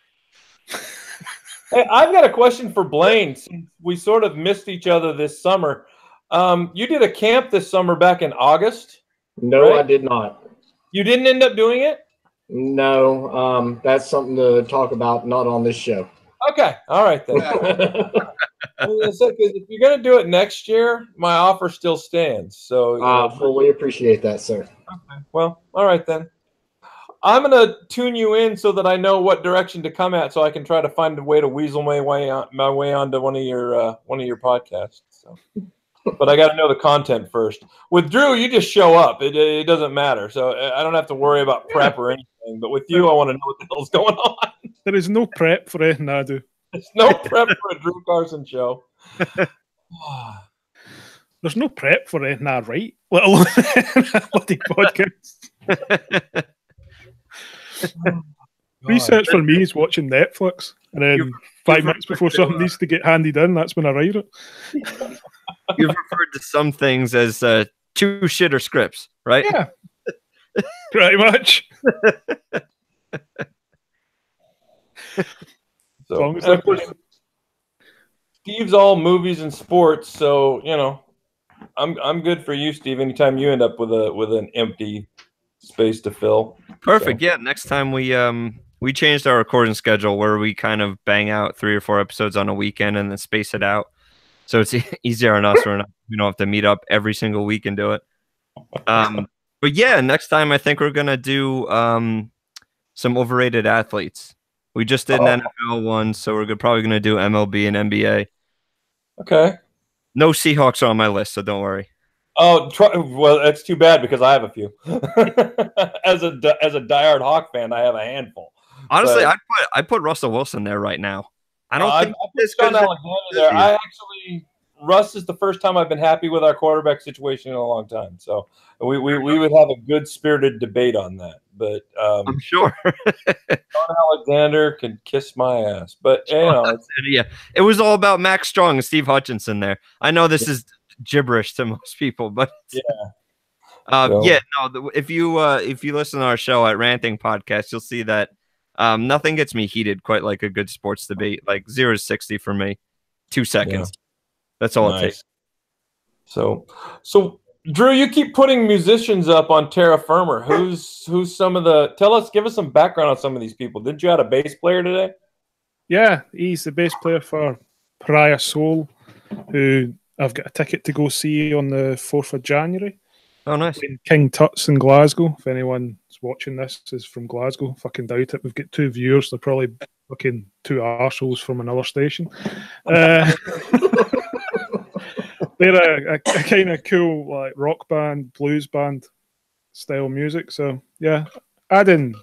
Speaker 3: Hey, I've got a question for Blaine. Since we sort of missed each other this summer. You did a camp this summer back in August?
Speaker 4: No,
Speaker 3: right?
Speaker 4: I did not.
Speaker 3: You didn't end up doing it?
Speaker 4: No, that's something to talk about, not on this show.
Speaker 3: Okay, all right then. If you're going to do it next year, my offer still stands. So
Speaker 4: fully appreciate that, sir.
Speaker 3: Okay. Well, all right then. I'm going to tune you in so that I know what direction to come at, so I can try to find a way to weasel my way onto one of your podcasts. So. But I got to know the content first. With Drew, you just show up. It doesn't matter. So I don't have to worry about prep or anything. But with you, I want to know what the hell's going on.
Speaker 1: There is no prep for anything I do.
Speaker 3: There's no prep for a Drew Carson show.
Speaker 1: There's no prep for anything I write, let alone a bloody podcast. Research for me is watching Netflix, and then 5 minutes before something needs to get handed in, that's when I write it.
Speaker 2: You've referred to some things as 2 shitter scripts, right?
Speaker 1: Yeah, pretty much.
Speaker 3: So, as long as of course, Steve's all movies and sports, so you know, I'm good for you, Steve. Anytime you end up with an empty space to fill.
Speaker 2: Perfect. So. Yeah. Next time we changed our recording schedule where we kind of bang out 3 or 4 episodes on a weekend and then space it out. So it's easier on us. We don't have to meet up every single week and do it. But yeah, next time I think we're going to do some overrated athletes. We just did an NFL one, so we're probably going to do MLB and NBA.
Speaker 3: Okay.
Speaker 2: No Seahawks are on my list, so don't worry.
Speaker 3: Oh, well, that's too bad because I have a few. As a diehard Hawk fan, I have a handful.
Speaker 2: Honestly, I'd put Russell Wilson there right now. I don't think
Speaker 3: I put Sean Alexander there. Russ is the first time I've been happy with our quarterback situation in a long time. So we would have a good spirited debate on that. But
Speaker 2: I'm sure
Speaker 3: Sean Alexander can kiss my ass. But you know,
Speaker 2: yeah, it was all about Max Strong and Steve Hutchinson there. I know this is gibberish to most people, but
Speaker 3: So-
Speaker 2: yeah, no. If you listen to our show at Ranting Podcast, you'll see that nothing gets me heated quite like a good sports debate. Like 0 to 60 for me, 2 seconds. That's all it takes.
Speaker 3: So Drew, you keep putting musicians up on Terra Firma. Who's some of the? Give us some background on some of these people. Didn't you have a bass player today?
Speaker 1: Yeah, he's the bass player for Pariah Soul, who I've got a ticket to go see on the 4th of January.
Speaker 2: Oh, nice.
Speaker 1: In King Tut's in Glasgow. If anyone's watching this is from Glasgow, fucking doubt it. We've got 2 viewers. They're probably fucking 2 arseholes from another station. They're a kind of cool like rock band, blues band style music. So yeah, I'm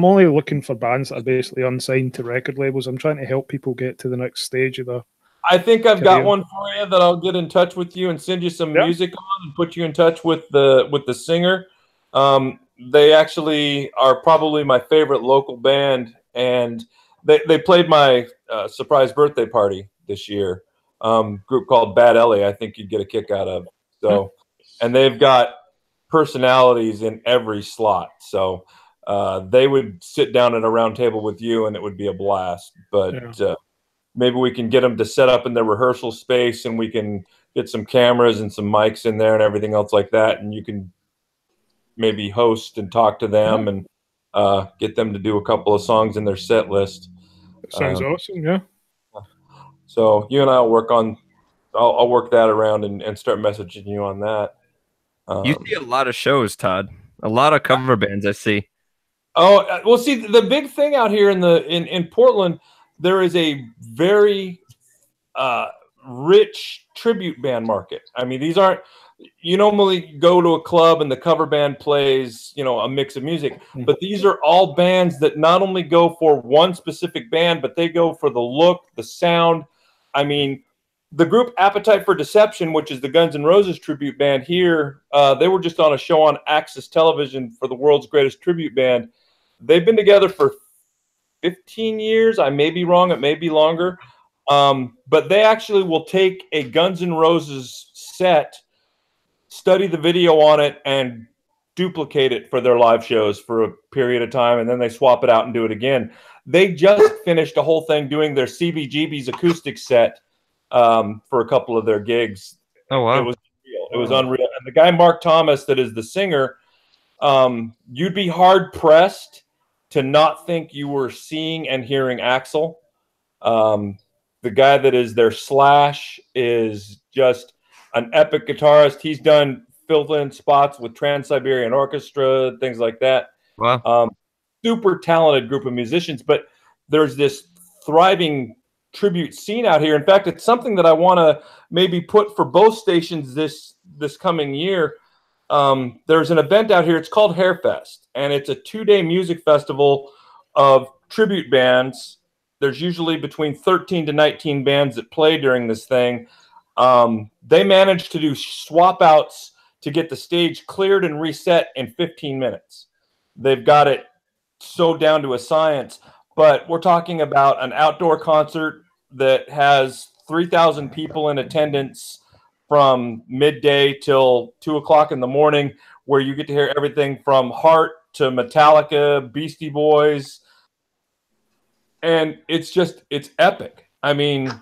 Speaker 1: only looking for bands that are basically unsigned to record labels. I'm trying to help people get to the next stage of their.
Speaker 3: I think I've got
Speaker 1: career.
Speaker 3: one for you that I'll get in touch with you and send you some music on and put you in touch with the singer. They actually are probably my favorite local band, and they played my surprise birthday party this year. Group called Bad Ellie, I think you'd get a kick out of. So, and they've got personalities in every slot. So they would sit down at a round table with you, and it would be a blast. But maybe we can get them to set up in their rehearsal space, and we can get some cameras and some mics in there and everything else like that, and you can maybe host and talk to them and get them to do a couple of songs in their set list.
Speaker 1: That sounds awesome, yeah.
Speaker 3: So you and I will work on. I'll work that around and start messaging you on that.
Speaker 2: You see a lot of shows, Todd. A lot of cover bands I see.
Speaker 3: Oh well, see the big thing out here in Portland, there is a very rich tribute band market. I mean, these aren't. You normally go to a club and the cover band plays, a mix of music, but these are all bands that not only go for one specific band, but they go for the look, the sound. I mean, the group Appetite for Deception, which is the Guns N' Roses tribute band here, they were just on a show on Access Television for the world's greatest tribute band. They've been together for 15 years. I may be wrong. It may be longer. But they actually will take a Guns N' Roses set, study the video on it, and duplicate it for their live shows for a period of time, and then they swap it out and do it again. They just finished a whole thing doing their CBGB's acoustic set for a couple of their gigs.
Speaker 2: Oh, wow.
Speaker 3: It was unreal. It was unreal. And the guy, Mark Thomas, that is the singer, you'd be hard-pressed to not think you were seeing and hearing Axl. The guy that is their Slash is just an epic guitarist. He's done fill-in spots with Trans-Siberian Orchestra, things like that.
Speaker 2: Wow.
Speaker 3: Super talented group of musicians, but there's this thriving tribute scene out here. In fact, it's something that I want to maybe put for both stations this coming year. There's an event out here. It's called Hairfest, and it's a 2-day music festival of tribute bands. There's usually between 13 to 19 bands that play during this thing. They managed to do swap outs to get the stage cleared and reset in 15 minutes. They've got it so down to a science, but we're talking about an outdoor concert that has 3,000 people in attendance from midday till 2 o'clock in the morning, where you get to hear everything from Heart to Metallica, Beastie Boys. And it's epic. I mean,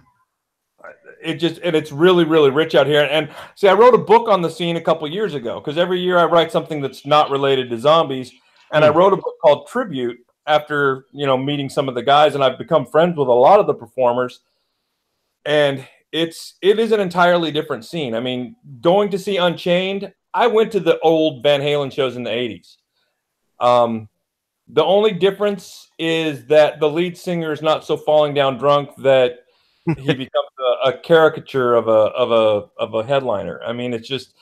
Speaker 3: it's really, really rich out here. And see, I wrote a book on the scene a couple years ago, because every year I write something that's not related to zombies. And I wrote a book called Tribute after, meeting some of the guys, and I've become friends with a lot of the performers. And it is an entirely different scene. I mean, going to see Unchained, I went to the old Van Halen shows in the 80s. The only difference is that the lead singer is not so falling down drunk that he becomes a caricature of a headliner. I mean, it's just,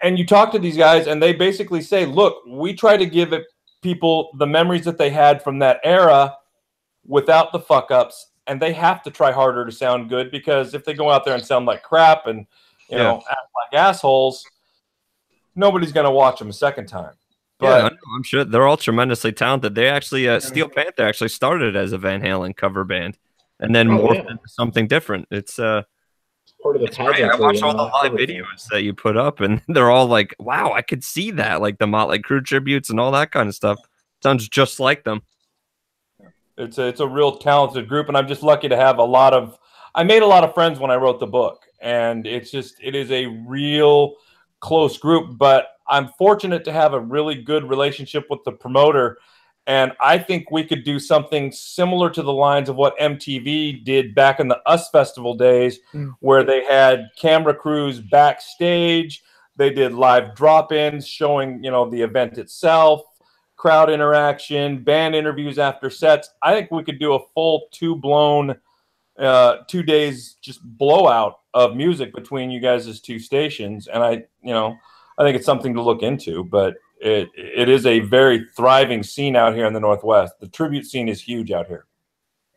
Speaker 3: and you talk to these guys and they basically say, look, we try to give people the memories that they had from that era without the fuck ups, and they have to try harder to sound good, because if they go out there and sound like crap and act like assholes, nobody's going to watch them a second time. But
Speaker 2: I'm sure they're all tremendously talented. They actually, Steel Panther actually started as a Van Halen cover band and then morphed into something different. It's
Speaker 4: part of the
Speaker 2: It's great. I
Speaker 4: pageantry.
Speaker 2: watch all
Speaker 4: and
Speaker 2: the live
Speaker 4: everything.
Speaker 2: videos that you put up, and they're all like, "Wow, I could see that!" Like the Motley Crue tributes and all that kind of stuff. Sounds just like them.
Speaker 3: It's a real talented group, and I'm just lucky to have I made a lot of friends when I wrote the book, and it is a real close group. But I'm fortunate to have a really good relationship with the promoter, and I think we could do something similar to the lines of what MTV did back in the US Festival days, where they had camera crews backstage. They did live drop-ins showing, the event itself, crowd interaction, band interviews after sets. I think we could do a full 2 days just blowout of music between you guys' two stations. And I think it's something to look into, but it is a very thriving scene out here in the Northwest. The tribute scene is huge out here.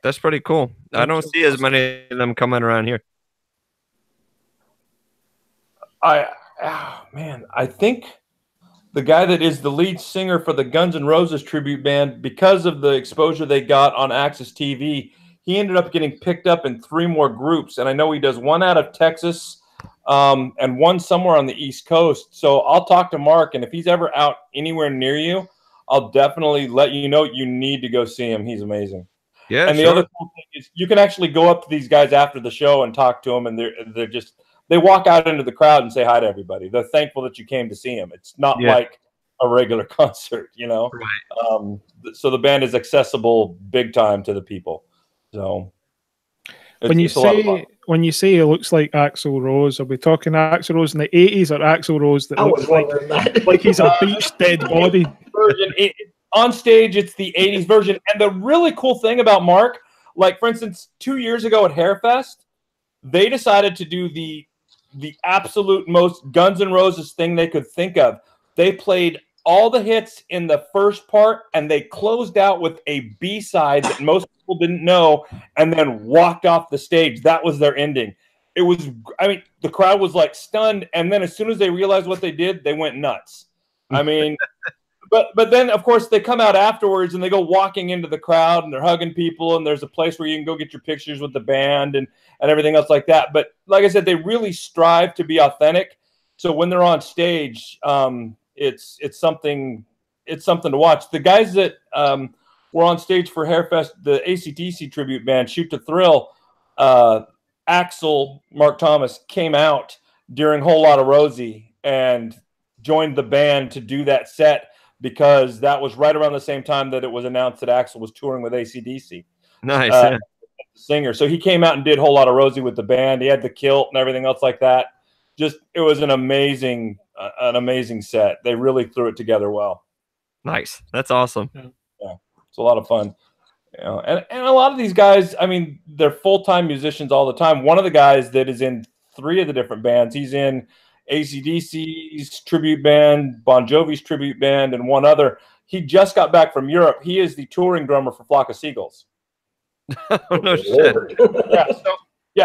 Speaker 2: That's pretty cool. I don't see as many of them coming around here.
Speaker 3: I think the guy that is the lead singer for the Guns N' Roses tribute band, because of the exposure they got on Access TV, he ended up getting picked up in 3 more groups. And I know he does one out of Texas and one somewhere on the East Coast. So I'll talk to Mark, and if he's ever out anywhere near you, I'll definitely let you know you need to go see him. He's amazing.
Speaker 2: Yeah,
Speaker 3: and the other cool thing is you can actually go up to these guys after the show and talk to them, and they walk out into the crowd and say hi to everybody. They're thankful that you came to see them. It's not like a regular concert, Right. So the band is accessible big time to the people. So
Speaker 1: when you say it looks like Axl Rose, are we talking Axl Rose in the 80s or Axl Rose that looks like he's a beached dead body?
Speaker 3: On stage, it's the 80s version. And the really cool thing about Mark, like for instance, 2 years ago at Hairfest, they decided to do the absolute most Guns N' Roses thing they could think of. They played all the hits in the first part, and they closed out with a B-side that most people didn't know, and then walked off the stage. That was their ending. It was, the crowd was like stunned, and then as soon as they realized what they did, they went nuts. But then, of course, they come out afterwards, and they go walking into the crowd, and they're hugging people, and there's a place where you can go get your pictures with the band and everything else like that. But like I said, they really strive to be authentic. So when they're on stage, it's something to watch. The guys that were on stage for Hairfest, the AC/DC tribute band, Shoot to Thrill, Axl, Mark Thomas, came out during Whole Lotta Rosie and joined the band to do that set, because that was right around the same time that it was announced that Axl was touring with AC/DC.
Speaker 2: Nice.
Speaker 3: Singer. So he came out and did Whole Lotta Rosie with the band. He had the kilt and everything else like that. It was an amazing set. They really threw it together well.
Speaker 2: Nice. That's awesome.
Speaker 3: Yeah. It's a lot of fun. And a lot of these guys, they're full-time musicians all the time. One of the guys that is in 3 of the different bands, he's in AC/DC's tribute band, Bon Jovi's tribute band, and one other. He just got back from Europe. He is the touring drummer for Flock of Seagulls.
Speaker 2: Oh, no shit.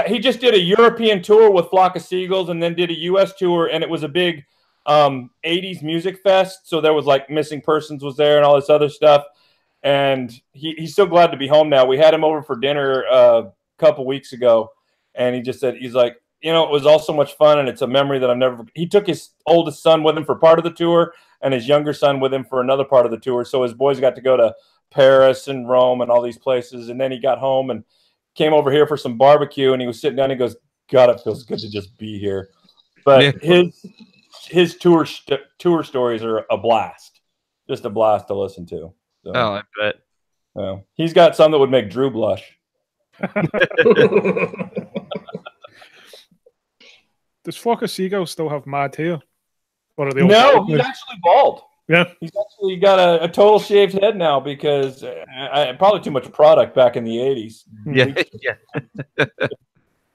Speaker 3: He just did a European tour with Flock of Seagulls, and then did a U.S. tour, and it was a big 80s music fest. So there was like Missing Persons was there and all this other stuff. And he's so glad to be home now. We had him over for dinner a couple weeks ago, and he just said, he's like, it was all so much fun, and it's a memory that I've never. He took his oldest son with him for part of the tour, and his younger son with him for another part of the tour. So his boys got to go to Paris and Rome and all these places, and then he got home and came over here for some barbecue, and he was sitting down. And he goes, "God, it feels good to just be here." But his tour stories are a blast, just a blast to listen to. So,
Speaker 2: oh, I bet.
Speaker 3: He's got some that would make Drew blush.
Speaker 1: Does Flock of Seagulls still have mad hair? Or are they
Speaker 3: no, he's actually bald.
Speaker 1: Yeah.
Speaker 3: He's actually got a total shaved head now, because probably too much product back in the 80s.
Speaker 2: Yeah.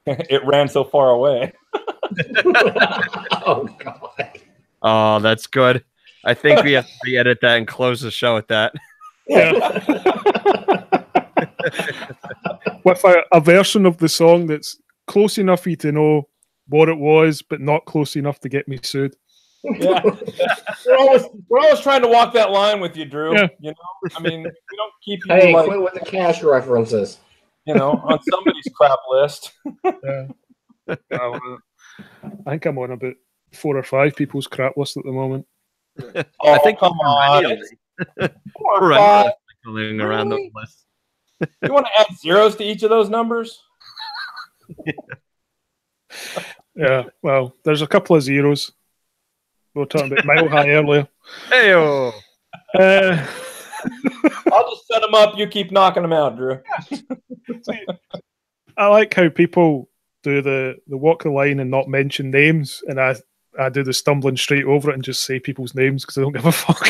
Speaker 3: It ran so far away.
Speaker 4: Oh, God.
Speaker 2: Oh, that's good. I think we have to re-edit that and close the show with that.
Speaker 1: Yeah. With a version of the song that's close enough for you to know what it was, but not close enough to get me sued.
Speaker 3: Yeah, we're always trying to walk that line with you, Drew.
Speaker 1: Yeah.
Speaker 3: We don't keep you
Speaker 4: quit with the cash references.
Speaker 3: On somebody's crap list.
Speaker 1: Yeah. I think I'm on about 4 or 5 people's crap list at the moment.
Speaker 3: Oh,
Speaker 2: I think
Speaker 3: come on.
Speaker 2: perennially-
Speaker 3: It's 4 or
Speaker 2: perennially
Speaker 3: 5.
Speaker 2: circling around those
Speaker 3: Really?
Speaker 2: lists.
Speaker 3: You want to add zeros to each of those numbers?
Speaker 1: Yeah, well, there's a couple of zeros. We were talking about Mile High earlier.
Speaker 2: Hey-o.
Speaker 1: Uh,
Speaker 3: I'll just set them up. You keep knocking them out, Drew.
Speaker 1: I like how people do the walk the line and not mention names, and I do the stumbling straight over it and just say people's names because I don't give a fuck.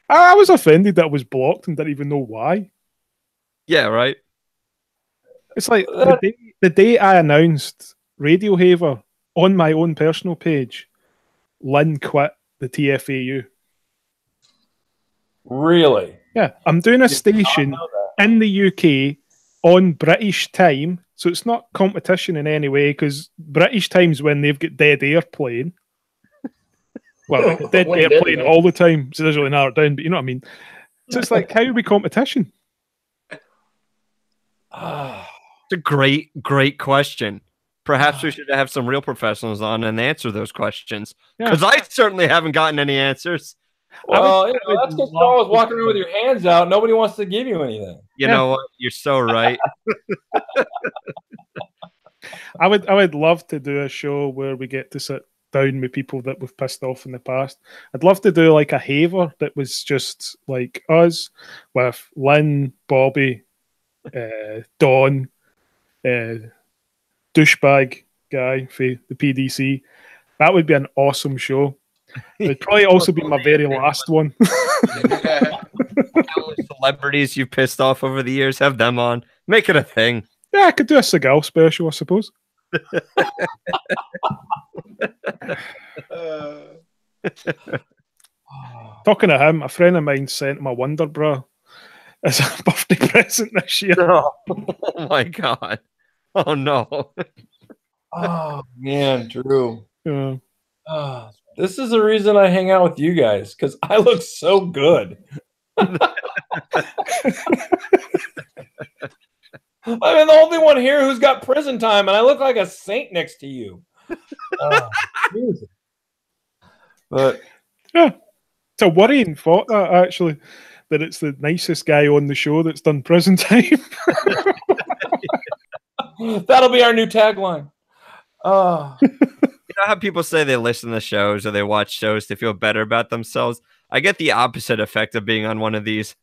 Speaker 1: I was offended that I was blocked and didn't even know why.
Speaker 2: Yeah, right.
Speaker 1: It's like the day I announced Radio Haver on my own personal page, Lynn quit the TFAU.
Speaker 3: Really?
Speaker 1: Yeah, I'm doing a
Speaker 3: Did not
Speaker 1: station
Speaker 3: know that.
Speaker 1: in the UK on British time, so it's not competition in any way because British time's when they've got dead air playing. Well, dead
Speaker 4: When
Speaker 1: air
Speaker 4: did
Speaker 1: playing
Speaker 4: they?
Speaker 1: all the time, so it doesn't really narrow it down, but you know what I mean. So it's like, how are we competition?
Speaker 3: Ah,
Speaker 2: It's a great question. Perhaps we should have some real professionals on and answer those questions.
Speaker 1: Yeah.
Speaker 2: Because I certainly haven't gotten any answers.
Speaker 3: well,
Speaker 1: I
Speaker 3: you know, that's
Speaker 1: would
Speaker 3: because you're always
Speaker 1: love
Speaker 3: walking around with your hands out. Nobody wants to give you anything.
Speaker 2: You
Speaker 1: Yeah.
Speaker 2: know what? You're so right.
Speaker 1: I would love to do a show where we get to sit down with people that we've pissed off in the past. I'd love to do like a Haver that was just like us with Lynn, Bobby, Don, douchebag guy for the PDC. That would be an awesome show. It'd probably also be my very last one.
Speaker 2: Countless celebrities you've pissed off over the years, have them on. Make it a thing.
Speaker 1: Yeah, I could do a Seagal special, I suppose. Talking to him, a friend of mine sent him a Wonder Bra as a birthday present this year.
Speaker 2: Oh my god. Oh no.
Speaker 3: Oh man, Drew.
Speaker 1: Yeah.
Speaker 3: Ah, this is the reason I hang out with you guys because I look so good. I'm the only one here who's got prison time, and I look like a saint next to you. Jesus. But
Speaker 1: Yeah. It's a worrying thought, that actually, that it's the nicest guy on the show that's done prison time.
Speaker 3: that'll be our new tagline.
Speaker 2: You know how people say they listen to shows or they watch shows to feel better about themselves? I get the opposite effect of being on one of these.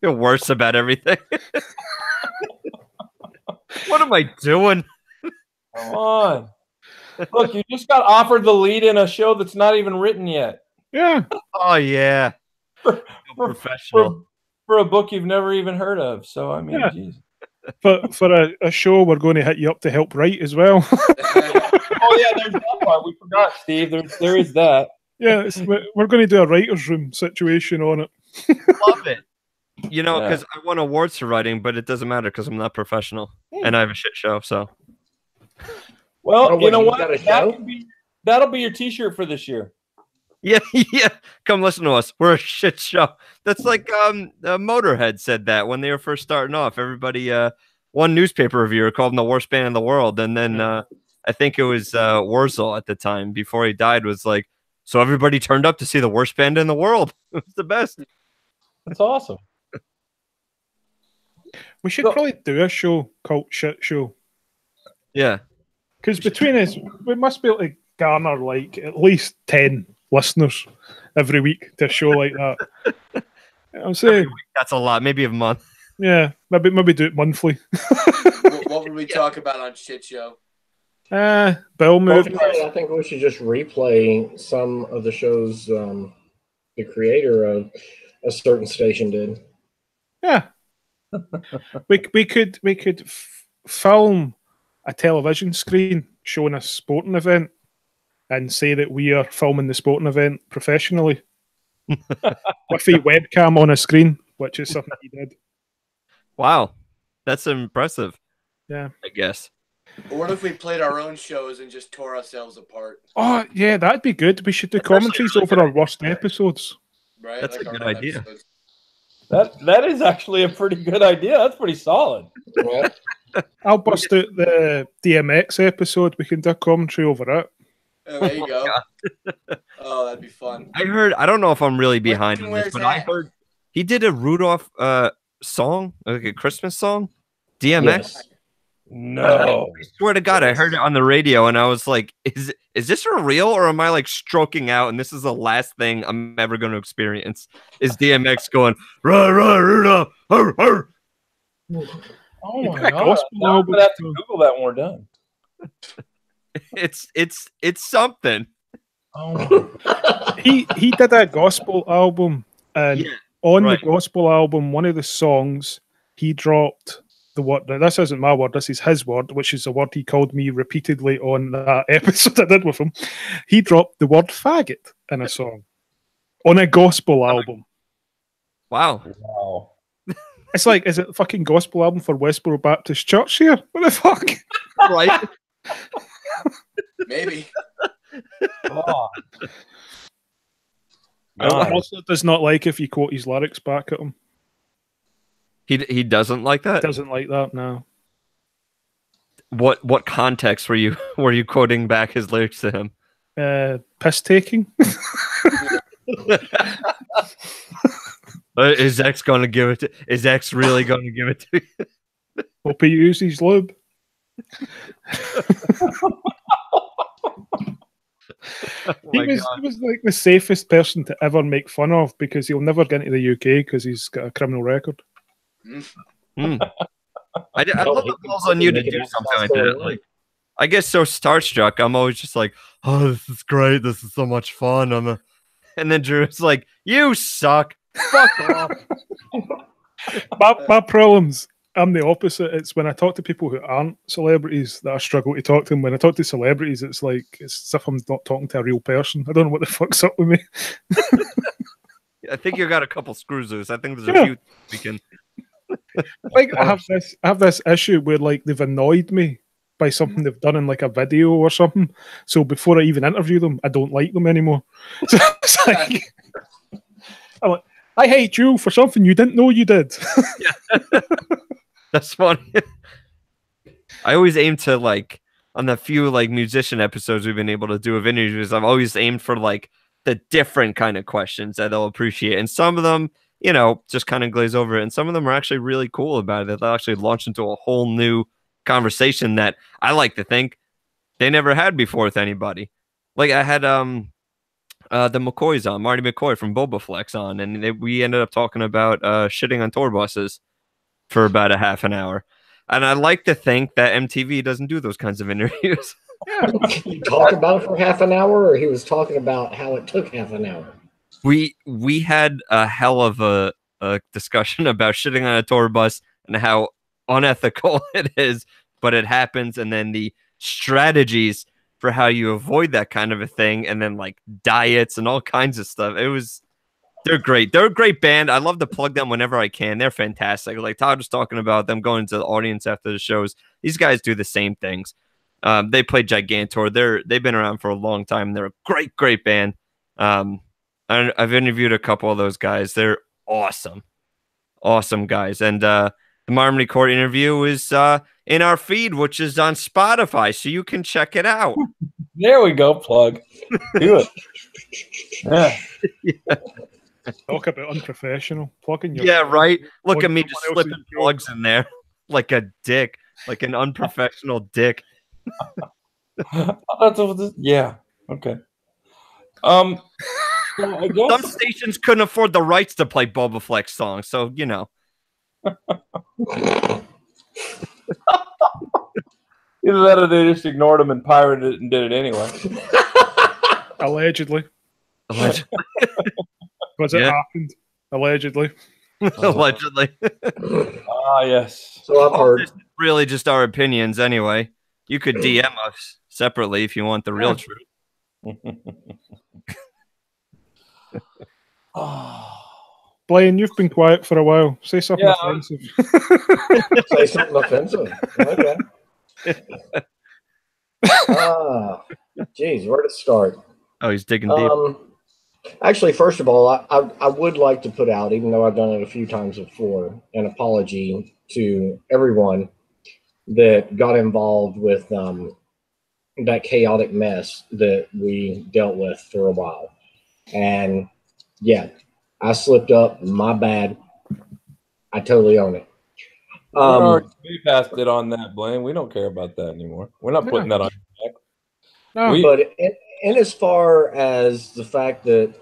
Speaker 2: Feel worse about everything. What am I doing?
Speaker 3: Come on. Look, you just got offered the lead in a show that's not even written yet.
Speaker 1: Yeah.
Speaker 2: Oh yeah. Professional.
Speaker 3: For a book you've never even heard of. So I mean,
Speaker 1: Yeah.
Speaker 3: geez.
Speaker 1: For a show, we're going to hit you up to help write as well.
Speaker 3: Oh yeah, there's that part. We forgot, Steve. There is that.
Speaker 1: Yeah, we're going to do a writer's room situation on it.
Speaker 2: Love it. You know,
Speaker 3: Yeah.
Speaker 2: because I won awards for writing, but it doesn't matter because I'm not professional and I have a shit show. So
Speaker 3: Well,
Speaker 4: Oh,
Speaker 3: you
Speaker 4: what,
Speaker 3: know
Speaker 4: you
Speaker 3: what?
Speaker 4: got a show?
Speaker 3: That'll be your T-shirt for this year.
Speaker 2: yeah, yeah. Come listen to us. We're a shit show. That's like Motorhead said that when they were first starting off. Everybody, one newspaper reviewer called them the worst band in the world, and then I think it was Wurzel at the time before he died was like, so everybody turned up to see the worst band in the world. It was the best.
Speaker 3: That's awesome.
Speaker 1: We should
Speaker 3: So-
Speaker 1: probably do a show called Shit Show.
Speaker 2: Yeah.
Speaker 1: Because between us, we must be able to garner like at least 10 listeners every week to a show like that. I'm saying,
Speaker 2: That's a lot. Maybe a month.
Speaker 1: yeah, maybe do it monthly.
Speaker 5: What would we talk about on Shit Show?
Speaker 1: Bell movies.
Speaker 4: I think we should just replay some of the shows the creator of a certain station did.
Speaker 1: Yeah, we could film a television screen showing a sporting event and say that we are filming the sporting event professionally with a webcam on a screen, which is something he did.
Speaker 2: Wow. That's impressive.
Speaker 1: Yeah.
Speaker 2: I guess.
Speaker 5: Or what if we played our own shows and just tore ourselves apart?
Speaker 1: Oh yeah, that'd be good. We should do
Speaker 2: That's actually
Speaker 1: commentaries
Speaker 2: really
Speaker 1: over
Speaker 2: good
Speaker 1: our worst episodes.
Speaker 5: Right?
Speaker 2: That's a
Speaker 5: our
Speaker 2: good
Speaker 5: own
Speaker 2: idea.
Speaker 5: episodes.
Speaker 3: That is actually a pretty good idea. That's pretty solid.
Speaker 4: Yeah.
Speaker 1: I'll bust out the DMX episode. We can do a commentary over it.
Speaker 5: Oh, there you go. Oh, that'd be fun.
Speaker 2: I heard. I don't know if I'm really behind
Speaker 5: can
Speaker 2: on
Speaker 5: wear
Speaker 2: this,
Speaker 5: his
Speaker 2: but I
Speaker 5: hat.
Speaker 2: heard he did a Rudolph song, like a Christmas song. DMX.
Speaker 4: Yes.
Speaker 3: No.
Speaker 2: I swear to God, I heard it on the radio, and I was like, "Is this for real, or am I like stroking out?" And this is the last thing I'm ever going to experience. Is DMX going rah rah Rudolph? Hur, hur.
Speaker 3: Oh
Speaker 1: You
Speaker 3: my
Speaker 1: got a
Speaker 3: god!
Speaker 1: gospel
Speaker 3: Now I'm
Speaker 1: album
Speaker 3: gonna have to
Speaker 1: too.
Speaker 3: Google that when we're done.
Speaker 2: It's something.
Speaker 3: Oh,
Speaker 1: He did a gospel album, and
Speaker 2: Yeah,
Speaker 1: on
Speaker 2: right.
Speaker 1: the gospel album, one of the songs he dropped the word. Now, this isn't my word. This is his word, which is the word he called me repeatedly on that episode I did with him. He dropped the word faggot in a song on a gospel album.
Speaker 2: Wow.
Speaker 3: wow!
Speaker 1: It's like, is it a fucking gospel album for Westboro Baptist Church here? What the fuck?
Speaker 2: Right.
Speaker 5: Maybe.
Speaker 3: Oh.
Speaker 1: He also does not like if you quote his lyrics back at him.
Speaker 2: He doesn't like that.
Speaker 1: Doesn't like that, no.
Speaker 2: What context were you quoting back his lyrics to him?
Speaker 1: Piss taking.
Speaker 2: Is X going to give it to? Is X really going to give it to you?
Speaker 1: Hope he uses lube.
Speaker 2: Oh
Speaker 1: He
Speaker 2: my
Speaker 1: was,
Speaker 2: God.
Speaker 1: he was like the safest person to ever make fun of because he'll never get into the UK because he's got a criminal record.
Speaker 2: Hmm. I love the balls on you to do something like that. Like, I get so starstruck. I'm always just like, oh, this is great. This is so much fun. And then Drew's like, you suck. Fuck off.
Speaker 1: My problems, I'm the opposite. It's when I talk to people who aren't celebrities that I struggle to talk to them. When I talk to celebrities, it's as if I'm not talking to a real person. I don't know what the fuck's up with me.
Speaker 2: I think you got a couple screws loose. I think there's
Speaker 1: Yeah.
Speaker 2: a few we can.
Speaker 1: Like I have this issue where like they've annoyed me by something they've done in like a video or something. So before I even interview them, I don't like them anymore. So it's like, I'm like, I hate you for something you didn't know you did.
Speaker 2: That's funny. I always aim to like on the few like musician episodes we've been able to do of interviews. I've always aimed for like the different kind of questions that they'll appreciate, and some of them, you know, just kind of glaze over it, and some of them are actually really cool about it. They'll actually launch into a whole new conversation that I like to think they never had before with anybody. Like I had the McCoys on, Marty McCoy from Bobaflex on, and we ended up talking about shitting on tour buses for about a half an hour. And I like to think that MTV doesn't do those kinds of interviews.
Speaker 4: You talk about it for half an hour, or he was talking about how it took half an hour?
Speaker 2: We had a hell of a discussion about shitting on a tour bus and how unethical it is, but it happens, and then the strategies for how you avoid that kind of a thing, and then like diets and all kinds of stuff. They're great. They're a great band. I love to plug them whenever I can. They're fantastic. Like Todd was talking about them going to the audience after the shows. These guys do the same things. They play Gigantor. They've been around for a long time. They're a great band. I've interviewed a couple of those guys. They're awesome guys. And the Marmony Court interview is in our feed, which is on Spotify, so you can check it out.
Speaker 3: There we go. Plug. Do it. Yeah.
Speaker 1: Talk about unprofessional. Plugging your
Speaker 2: Yeah, right. Look
Speaker 1: Plug
Speaker 2: at me
Speaker 1: someone
Speaker 2: just
Speaker 1: else's
Speaker 2: slipping
Speaker 1: joke.
Speaker 2: plugs in there like a dick, like an unprofessional dick.
Speaker 3: Yeah. Okay. So I guess
Speaker 2: Some stations couldn't afford the rights to play Boba Flex songs, so you know.
Speaker 3: either that or they just ignored them and pirated it and did it anyway.
Speaker 1: Allegedly.
Speaker 2: Allegedly.
Speaker 1: Because it
Speaker 2: Yeah.
Speaker 1: happened. Allegedly.
Speaker 2: Allegedly.
Speaker 3: Ah, yes.
Speaker 4: So I've heard.
Speaker 2: Really just our opinions anyway. You could DM us separately if you want the real truth.
Speaker 3: Oh,
Speaker 1: Blaine, you've been quiet for a while. Say something
Speaker 3: Yeah.
Speaker 1: offensive.
Speaker 4: Say something offensive. Okay. Geez, where to start?
Speaker 2: Oh, he's digging deep.
Speaker 4: Actually, first of all, I would like to put out, even though I've done it a few times before, an apology to everyone that got involved with that chaotic mess that we dealt with for a while. And yeah, I slipped up. My bad. I totally own it.
Speaker 3: We're already way past it on that, Blaine. We don't care about that anymore. We're not putting that on your back.
Speaker 1: No.
Speaker 4: But and as far as the fact that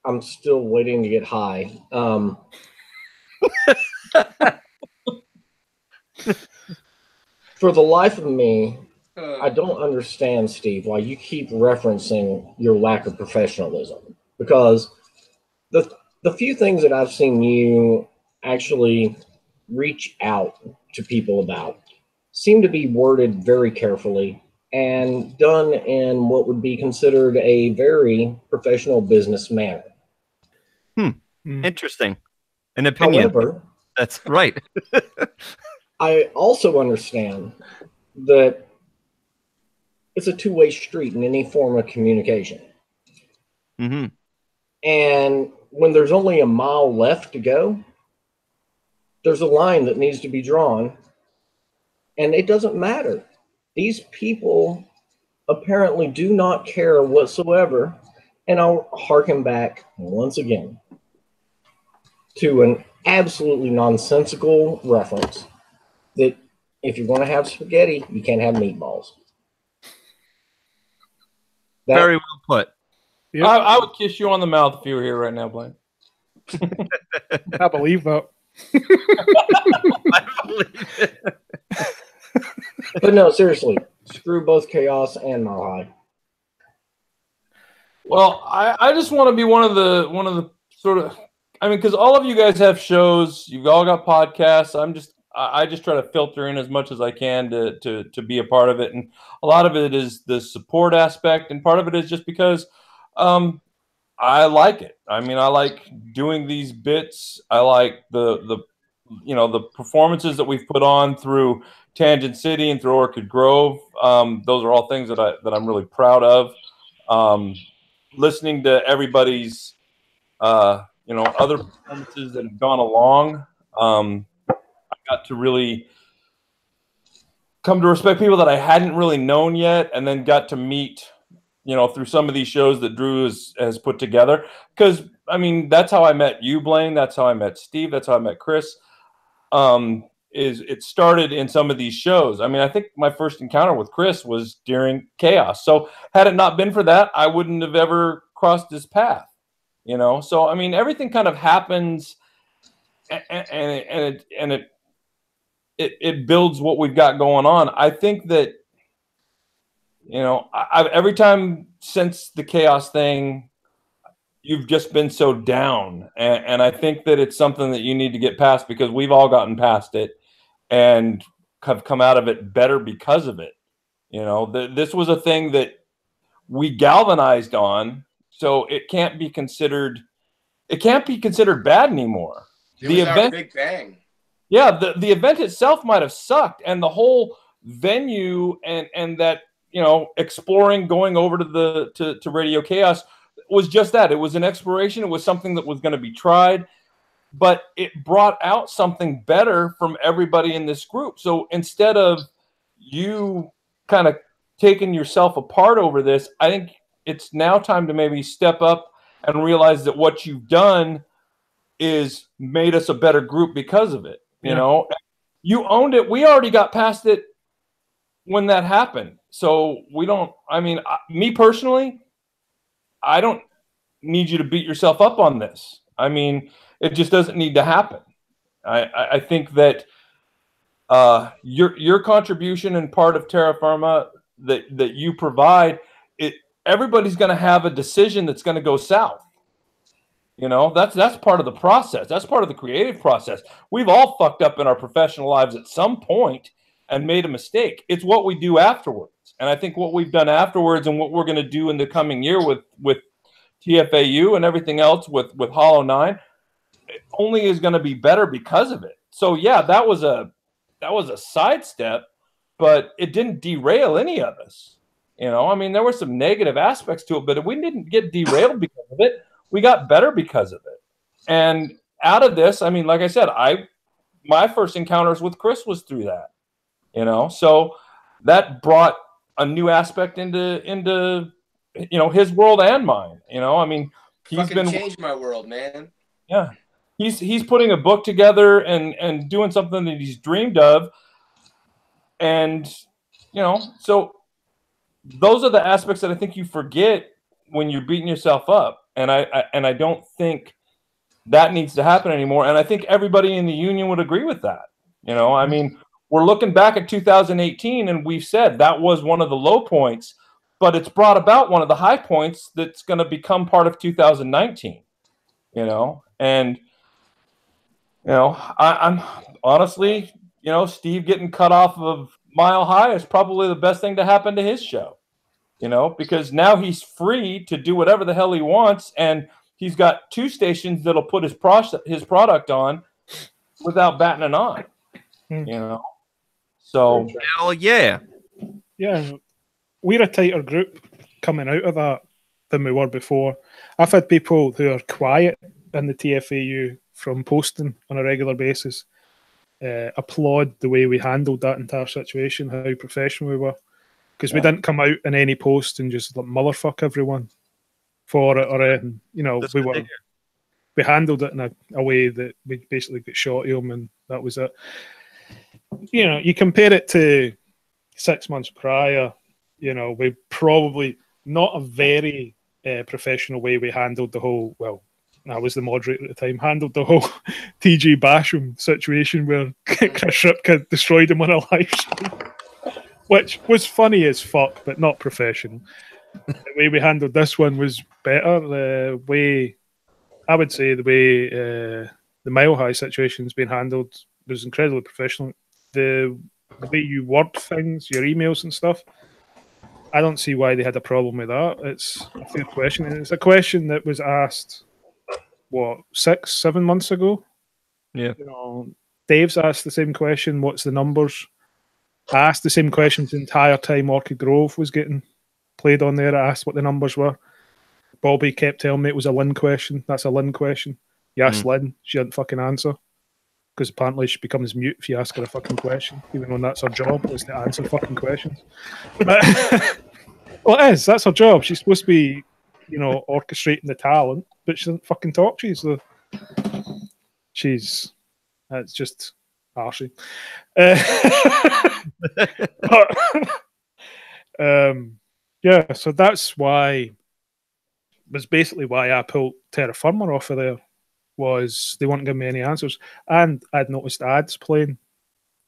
Speaker 4: I'm still waiting to get high, for the life of me, I don't understand, Steve, why you keep referencing your lack of professionalism. Because the few things that I've seen you actually reach out to people about seem to be worded very carefully and done in what would be considered a very professional business manner.
Speaker 2: Interesting. An opinion.
Speaker 4: However,
Speaker 2: that's right.
Speaker 4: I also understand that it's a two-way street in any form of communication.
Speaker 2: Mm-hmm.
Speaker 4: And when there's only a mile left to go, there's a line that needs to be drawn. And it doesn't matter. These people apparently do not care whatsoever. And I'll harken back once again to an absolutely nonsensical reference that if you're going to have spaghetti, you can't have meatballs.
Speaker 2: Very well put.
Speaker 1: Yep.
Speaker 3: I would kiss you on the mouth if you were here right now, Blaine.
Speaker 1: I believe that.
Speaker 2: I believe it.
Speaker 4: But no, seriously, screw both Chaos and Mile High.
Speaker 3: Well, I just want to be one of the sort of, I mean, because all of you guys have shows, you've all got podcasts. I just try to filter in as much as I can to be a part of it, and a lot of it is the support aspect, and part of it is just because I like it. I mean, I like doing these bits. I like the performances that we've put on through Tangent City and through Orchid Grove. Those are all things that I'm really proud of. Listening to everybody's other performances that have gone along. I got to really come to respect people that I hadn't really known yet, and then got to meet, through some of these shows that Drew has put together. Because, I mean, that's how I met you, Blaine. That's how I met Steve. That's how I met Chris. It started in some of these shows. I mean, I think my first encounter with Chris was during Chaos. So had it not been for that, I wouldn't have ever crossed his path, So, I mean, everything kind of happens, and it builds what we've got going on. I think that, every time since the Chaos thing, you've just been so down. And I think that it's something that you need to get past, because we've all gotten past it and have come out of it better because of it. This was a thing that we galvanized on, so it can't be considered bad anymore.
Speaker 5: It was our big bang.
Speaker 3: Yeah, the event itself might have sucked, and the whole venue and that, exploring, going over to Radio Chaos was just that. It was an exploration. It was something that was going to be tried, but it brought out something better from everybody in this group. So instead of you kind of taking yourself apart over this, I think it's now time to maybe step up and realize that what you've done is made us a better group because of it. You owned it. We already got past it when that happened. So me personally, I don't need you to beat yourself up on this. I mean, it just doesn't need to happen. I think that your contribution and part of Terra Firma that you provide, everybody's going to have a decision that's going to go south. That's part of the process. That's part of the creative process. We've all fucked up in our professional lives at some point and made a mistake. It's what we do afterwards. And I think what we've done afterwards and what we're going to do in the coming year with TFAU and everything else with Hollow 9 only is going to be better because of it. So yeah, that was a sidestep, but it didn't derail any of us. I mean, there were some negative aspects to it, but we didn't get derailed because of it. We got better because of it. And out of this, I mean, like I said, my first encounters with Chris was through that. you know. So that brought a new aspect into you know, his world and mine. You know, I mean, he's been
Speaker 5: changed my world, man.
Speaker 3: Yeah, he's putting a book together and doing something that he's dreamed of, and you know, so those are the aspects that I think you forget when you're beating yourself up, and I don't think that needs to happen anymore. And I think everybody in the union would agree with that. You know, I mean, we're looking back at 2018, and we've said that was one of the low points, but it's brought about one of the high points that's going to become part of 2019. You know, and you know, I'm honestly, you know, Steve getting cut off of Mile High is probably the best thing to happen to his show. You know, because now he's free to do whatever the hell he wants, and he's got 2 stations that'll put his product on without batting an eye. You know, so
Speaker 2: hell yeah,
Speaker 1: yeah, we're a tighter group coming out of that than we were before. I've had people who are quiet in the TFAU from posting on a regular basis applaud the way we handled that entire situation, how professional we were. Because we didn't come out in any post and just like motherfuck everyone for it or anything. You know, we handled it in a way that we basically got shot at him, and that was it. You know, you compare it to 6 months prior, you know, we probably not a very professional way we handled the whole, well, I was the moderator at the time, handled the whole TJ Basham situation where Chris Ripka destroyed him on a live stream. Which was funny as fuck, but not professional. The way we handled this one was better. The way, I would say, the way the Mile High situation's been handled was incredibly professional. The way you word things, your emails and stuff, I don't see why they had a problem with that. It's a fair question. And it's a question that was asked, what, 6, 7 months ago?
Speaker 2: Yeah.
Speaker 1: You know, Dave's asked the same question, what's the numbers? I asked the same questions the entire time Orchid Grove was getting played on there. I asked what the numbers were. Bobby kept telling me it was a Lynn question. That's a Lynn question. You asked Lynn, she didn't fucking answer. Because apparently she becomes mute if you ask her a fucking question, even though that's her job, is to answer fucking questions. But, well, it is. That's her job. She's supposed to be, you know, orchestrating the talent, but she doesn't fucking talk. That's just arsey. Yeah, so that's why, was basically why I pulled Terra Firma off of there, was they wouldn't give me any answers. And I'd noticed ads playing.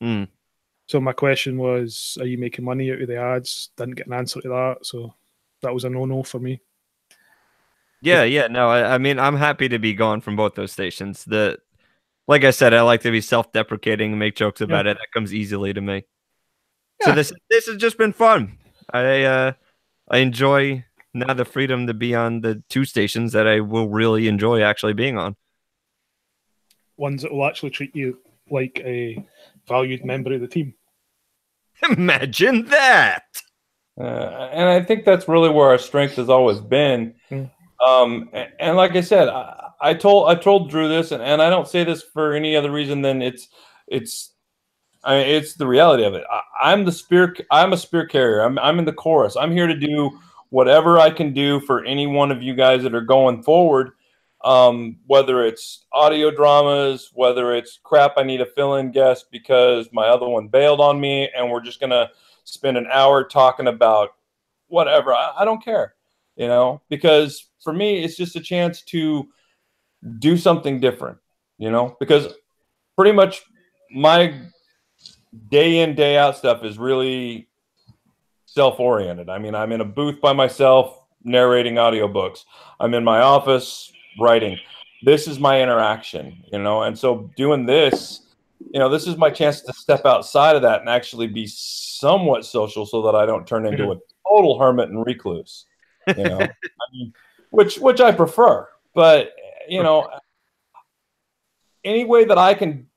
Speaker 1: So my question was, are you making money out of the ads? Didn't get an answer to that, so that was a no-no for me.
Speaker 2: Yeah, no, I mean, I'm happy to be gone from both those stations. Like I said, I like to be self-deprecating and make jokes about it. That comes easily to me. So this has just been fun. I enjoy now the freedom to be on the 2 stations that I will really enjoy actually being on.
Speaker 1: Ones that will actually treat you like a valued member of the team.
Speaker 2: Imagine that.
Speaker 3: And I think that's really where our strength has always been. And like I said, I told Drew this, and I don't say this for any other reason than it's the reality of it. I'm a spear carrier. I'm in the chorus. I'm here to do whatever I can do for any one of you guys that are going forward. Whether it's audio dramas, whether it's crap, I need a fill-in guest because my other one bailed on me, and we're just gonna spend an hour talking about whatever. I don't care, you know, because for me, it's just a chance to do something different, you know, because pretty much my day in, day out stuff is really self-oriented. I mean, I'm in a booth by myself narrating audiobooks. I'm in my office writing. This is my interaction, you know, and so doing this, you know, this is my chance to step outside of that and actually be somewhat social so that I don't turn into a total hermit and recluse, you know, I mean, which I prefer, but you know, any way that I can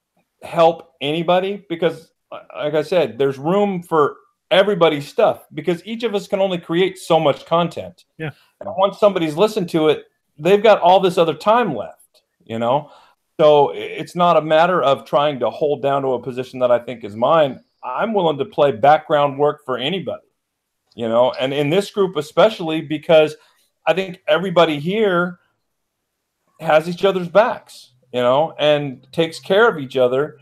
Speaker 3: help anybody, because like I said, there's room for everybody's stuff because each of us can only create so much content.
Speaker 1: Yeah.
Speaker 3: And once somebody's listened to it, they've got all this other time left, you know? So it's not a matter of trying to hold down to a position that I think is mine. I'm willing to play background work for anybody, you know, and in this group especially, because I think everybody here has each other's backs, you know, and takes care of each other.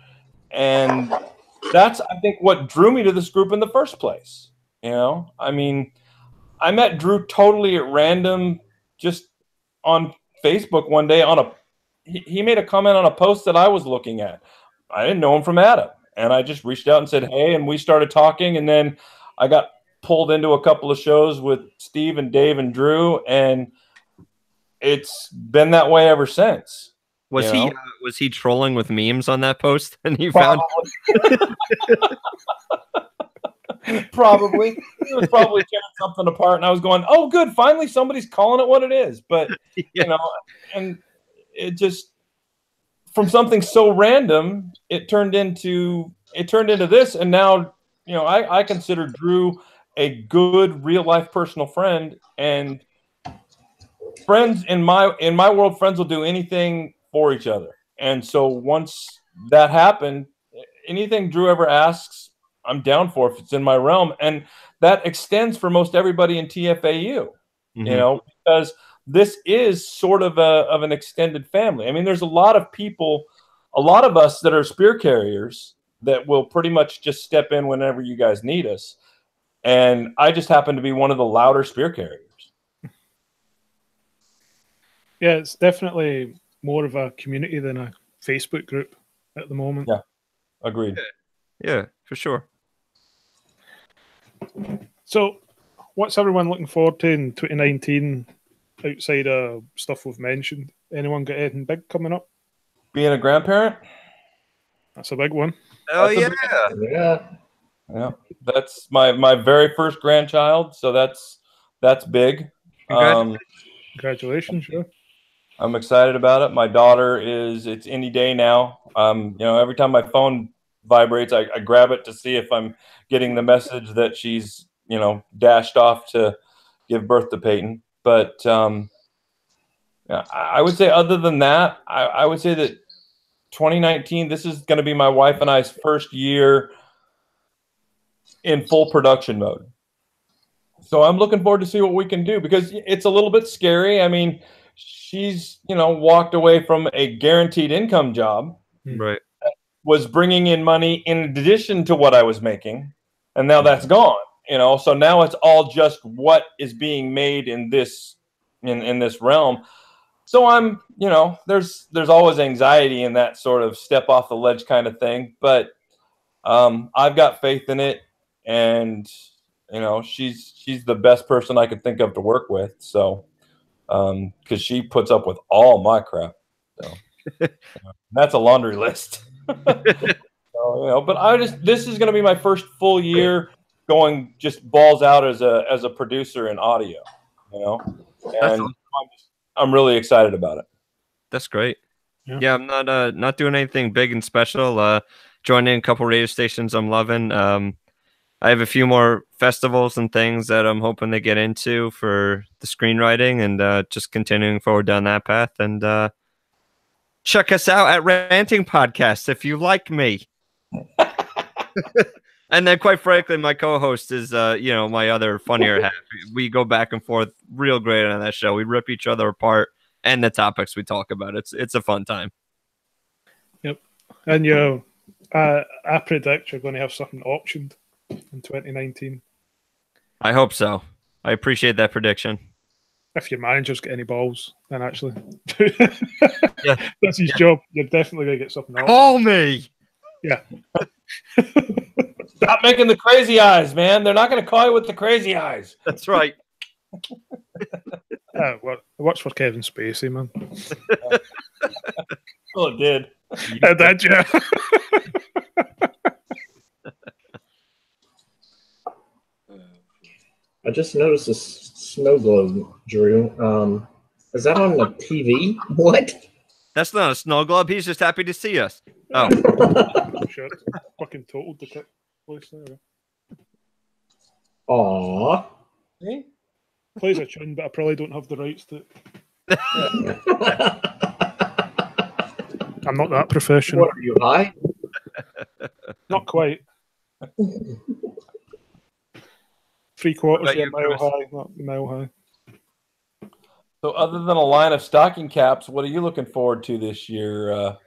Speaker 3: And that's, I think, what drew me to this group in the first place. You know, I mean, I met Drew totally at random, just on Facebook one day. He made a comment on a post that I was looking at. I didn't know him from Adam, and I just reached out and said, "Hey," and we started talking. And then I got pulled into a couple of shows with Steve and Dave and Drew, and it's been that way ever since.
Speaker 2: Was he trolling with memes on that post? And he found
Speaker 3: probably he was probably tearing something apart, and I was going, "Oh, good! Finally, somebody's calling it what it is." But you know, and it just, from something so random, it turned into this, and now, you know, I consider Drew a good real life personal friend, and friends in my world, friends will do anything for each other. And so once that happened, anything Drew ever asks, I'm down for if it's in my realm. And that extends for most everybody in TFAU, you know, because this is sort of an extended family. I mean, there's a lot of people, a lot of us that are spear carriers that will pretty much just step in whenever you guys need us. And I just happen to be one of the louder spear carriers.
Speaker 1: Yeah, it's definitely more of a community than a Facebook group at the moment.
Speaker 3: Yeah, agreed.
Speaker 2: Yeah, for sure.
Speaker 1: So, what's everyone looking forward to in 2019 outside of stuff we've mentioned? Anyone got anything big coming up?
Speaker 3: Being a grandparent?
Speaker 1: That's a big one.
Speaker 2: Oh,
Speaker 3: yeah. That's my very first grandchild, so that's big.
Speaker 1: Congratulations, yeah.
Speaker 3: I'm excited about it. My daughter it's any day now. You know, every time my phone vibrates, I grab it to see if I'm getting the message that she's, you know, dashed off to give birth to Peyton. But I would say, other than that, I would say that 2019, this is going to be my wife and I's first year in full production mode. So I'm looking forward to see what we can do, because it's a little bit scary. I mean, she's, you know, walked away from a guaranteed income job,
Speaker 2: right?
Speaker 3: Was bringing in money in addition to what I was making, and now that's gone. You know, so now it's all just what is being made in this realm. So I'm, you know, there's always anxiety in that sort of step off the ledge kind of thing, but I've got faith in it, and you know, she's the best person I could think of to work with. So, because she puts up with all my crap, so that's a laundry list. So, you know, but this is going to be my first full year going just balls out as a producer in audio, you know, and I'm really excited about it.
Speaker 2: That's great. Yeah, I'm not doing anything big and special. Joining a couple radio stations I'm loving. I have a few more festivals and things that I'm hoping to get into for the screenwriting, and just continuing forward down that path. And check us out at Ranting Podcast if you like me. And then, quite frankly, my co-host is, you know, my other funnier half. We go back and forth real great on that show. We rip each other apart, and the topics we talk about. It's a fun time.
Speaker 1: Yep. And I predict you're going to have something optioned in 2019.
Speaker 2: I hope so. I appreciate that prediction.
Speaker 1: If your manager's got any balls, then actually,
Speaker 2: yeah,
Speaker 1: that's his job. You're definitely going to get something else.
Speaker 2: Call me.
Speaker 1: Yeah.
Speaker 3: Stop making the crazy eyes, man. They're not going to call you with the crazy eyes.
Speaker 2: That's right.
Speaker 1: Well, it works for Kevin Spacey, man.
Speaker 3: Well, it did.
Speaker 1: It did, yeah.
Speaker 4: I just noticed this snow globe, Drew. Is that on the TV? What?
Speaker 2: That's not a snow globe. He's just happy to see us. Oh.
Speaker 1: Shit. Fucking totaled the place there.
Speaker 4: Aww.
Speaker 3: See?
Speaker 1: Plays a tune, but I probably don't have the rights to it. I'm not that professional.
Speaker 4: What, are you high?
Speaker 1: Not quite. Three-quarters
Speaker 2: What
Speaker 1: of a
Speaker 2: about
Speaker 1: mile
Speaker 2: you, Chris?
Speaker 1: high, not mile high.
Speaker 3: So, other than a line of stocking caps, what are you looking forward to this year,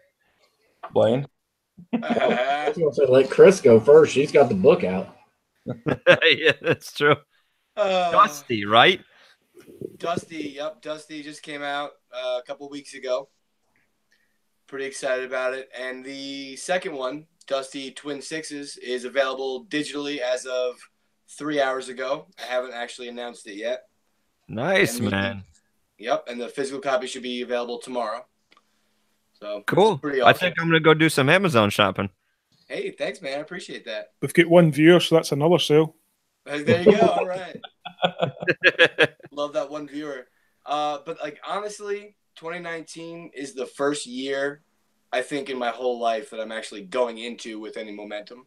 Speaker 3: Blaine?
Speaker 4: I was going to say, let Chris go first. She's got the book out.
Speaker 2: Yeah, that's true. Dusty, right?
Speaker 5: Dusty, yep, Dusty just came out a couple weeks ago. Pretty excited about it. And the second one, Dusty Twin Sixes, is available digitally as of 3 hours ago. I haven't actually announced it yet.
Speaker 2: Nice,
Speaker 5: And
Speaker 2: man.
Speaker 5: Yep, and the physical copy should be available tomorrow. So
Speaker 2: Cool.
Speaker 5: pretty
Speaker 2: I
Speaker 5: awesome.
Speaker 2: think I'm gonna go do some Amazon shopping.
Speaker 5: Hey, thanks, man. I appreciate that.
Speaker 1: We've got one viewer, so that's another sale.
Speaker 5: There you go. All right. Love that one viewer. But like honestly, 2019 is the first year I think in my whole life that I'm actually going into with any momentum.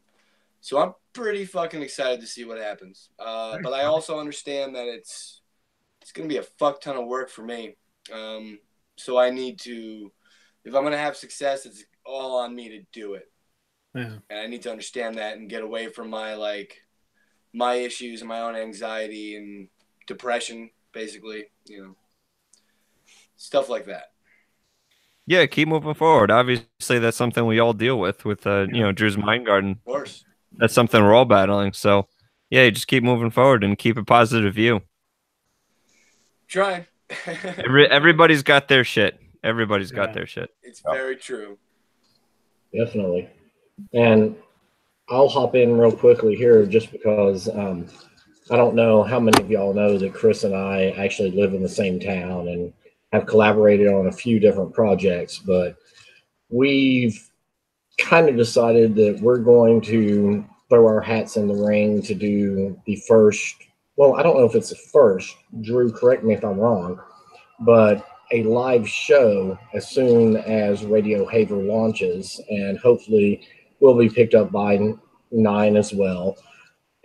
Speaker 5: So I'm pretty fucking excited to see what happens. But I also understand that it's gonna be a fuck ton of work for me. So I need to, if I'm gonna have success, it's all on me to do it.
Speaker 1: Yeah.
Speaker 5: And I need to understand that and get away from my issues and my own anxiety and depression, basically, stuff like that.
Speaker 2: Yeah, keep moving forward. Obviously, that's something we all deal with Drew's Mind Garden.
Speaker 5: Of course.
Speaker 2: That's something we're all battling. So, yeah, you just keep moving forward and keep a positive view.
Speaker 5: Trying.
Speaker 2: Everybody's got their shit. Everybody's got their shit.
Speaker 5: It's very true.
Speaker 4: Definitely. And I'll hop in real quickly here just because I don't know how many of y'all know that Chris and I actually live in the same town and have collaborated on a few different projects, but we've kind of decided that we're going to throw our hats in the ring to do the first, well, I don't know if it's the first, Drew, correct me if I'm wrong, but a live show as soon as Radio Haver launches, and hopefully will be picked up by 9 as well.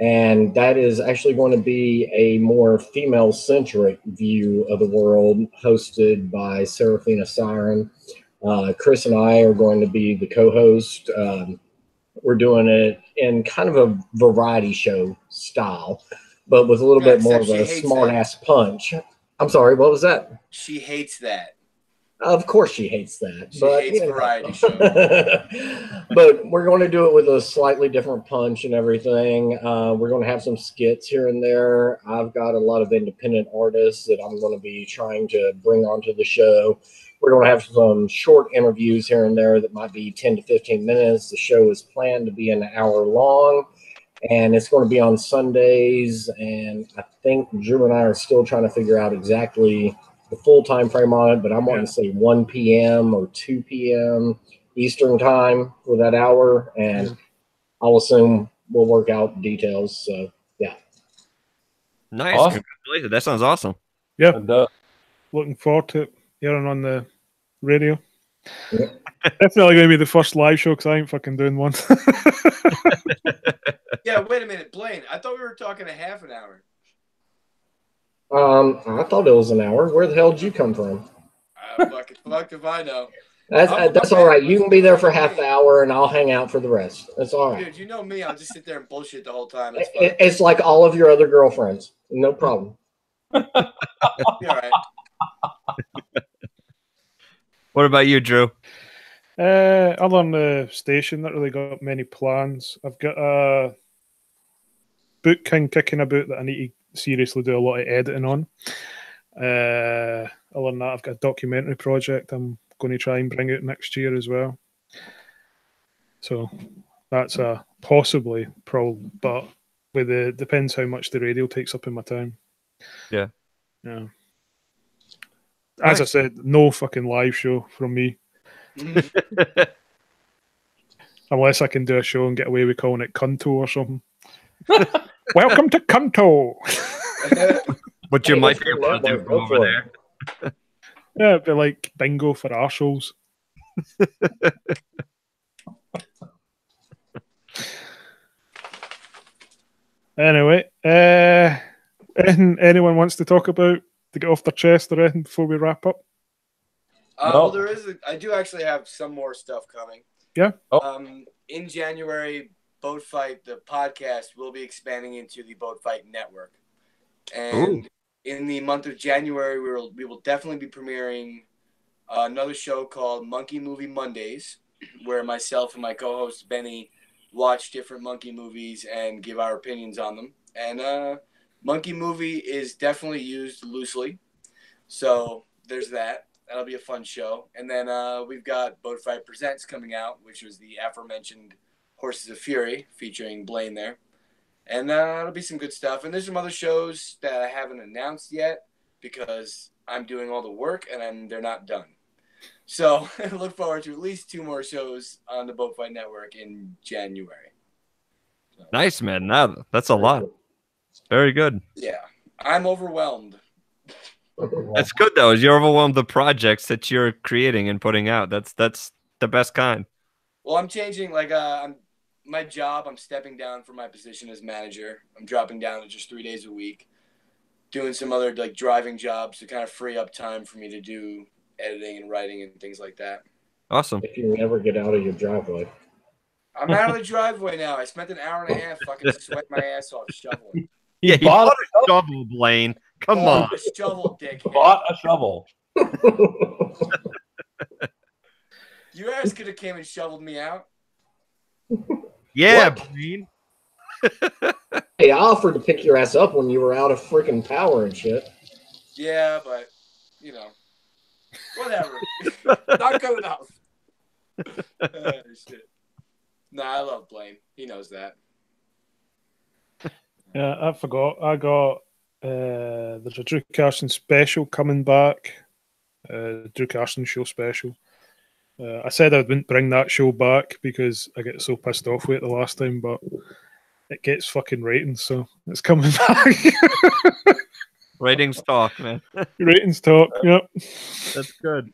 Speaker 4: And that is actually going to be a more female-centric view of the world, hosted by Seraphina Siren. Chris and I are going to be the co-host. We're doing it in kind of a variety show style, but with a little bit more of a smart-ass punch. I'm sorry, what was that?
Speaker 5: She hates that.
Speaker 4: Of course she hates that.
Speaker 5: She hates variety shows.
Speaker 4: But we're going to do it with a slightly different punch and everything. We're going to have some skits here and there. I've got a lot of independent artists that I'm going to be trying to bring onto the show. We're going to have some short interviews here and there that might be 10 to 15 minutes. The show is planned to be an hour long, and it's going to be on Sundays. And I think Drew and I are still trying to figure out exactly the full time frame on it, but I'm wanting to say 1 p.m. or 2 p.m. Eastern time for that hour, and I'll assume we'll work out details. So yeah.
Speaker 2: Nice.
Speaker 3: Awesome.
Speaker 2: Congratulations. That sounds awesome.
Speaker 1: Yeah.
Speaker 3: And,
Speaker 1: Looking forward to it. Hearing on the radio.
Speaker 4: Yeah.
Speaker 1: Definitely going to be the first live show because I ain't fucking doing one.
Speaker 5: Yeah, wait a minute, Blaine. I thought we were talking a half an hour.
Speaker 4: I thought it was an hour. Where the hell did you come from?
Speaker 5: Fuck if I know.
Speaker 4: That's all right. You can be there for half the hour, and I'll hang out for the rest. That's all right.
Speaker 5: Dude, you know me. I'll just sit there and bullshit the whole time.
Speaker 4: It's like all of your other girlfriends. No problem.
Speaker 5: You're all right.
Speaker 2: What about you, Drew?
Speaker 1: Other than the station, not really got many plans. I've got a book kicking about that I need to seriously do a lot of editing on. Other than that, I've got a documentary project I'm going to try and bring out next year as well. So that's a possibly problem, but depends how much the radio takes up in my time.
Speaker 2: Yeah.
Speaker 1: Yeah. As I said, no fucking live show from me. Unless I can do a show and get away with calling it Cunto or something. Welcome to Cunto.
Speaker 2: What you might be able to do from over there.
Speaker 1: Yeah, it'd be like bingo for arseholes. Anyway, anyone wants to talk about to get off their chest or anything before we wrap up?
Speaker 5: Well, I do actually have some more stuff coming.
Speaker 1: Yeah.
Speaker 5: In January, Boat Fight, the podcast, will be expanding into the Boat Fight Network. And in the month of January, we will definitely be premiering another show called Monkey Movie Mondays, where myself and my co-host Benny watch different monkey movies and give our opinions on them. And monkey movie is definitely used loosely. So there's that. That'll be a fun show. And then we've got Boat Fight Presents coming out, which was the aforementioned Horses of Fury featuring Blaine there. And it'll be some good stuff. And there's some other shows that I haven't announced yet because I'm doing all the work and they're not done. So look forward to at least 2 more shows on the Boat Fight Network in January. So,
Speaker 2: nice, man. Now that's a lot. Very good.
Speaker 5: Yeah, I'm overwhelmed.
Speaker 2: That's good though. You're overwhelmed the projects that you're creating and putting out. That's the best kind.
Speaker 5: Well, I'm changing. Like, my job. I'm stepping down from my position as manager. I'm dropping down to just 3 days a week, doing some other like driving jobs to kind of free up time for me to do editing and writing and things like that.
Speaker 2: Awesome.
Speaker 4: If you never get out of your driveway.
Speaker 5: I'm out of the driveway now. I spent an hour and a half fucking sweating my ass off shoveling.
Speaker 2: Yeah, you
Speaker 3: Bought
Speaker 2: bought a shovel, Blaine. Come on.
Speaker 5: A shovel, dick.
Speaker 3: Bought a shovel.
Speaker 5: You guys could have came and shoveled me out.
Speaker 2: Yeah,
Speaker 4: What?
Speaker 2: Blaine.
Speaker 4: Hey, I offered to pick your ass up when you were out of freaking power and shit.
Speaker 5: Yeah, but you know, whatever. Not good enough. Shit. Nah, I love Blaine. He knows that.
Speaker 1: Yeah, I forgot. I got there's a Drew Carson special coming back. Drew Carson show special. I said I wouldn't bring that show back because I get so pissed off with it the last time, but it gets fucking ratings, so it's coming back.
Speaker 2: Ratings talk, man.
Speaker 1: Ratings talk, yep.
Speaker 2: That's good.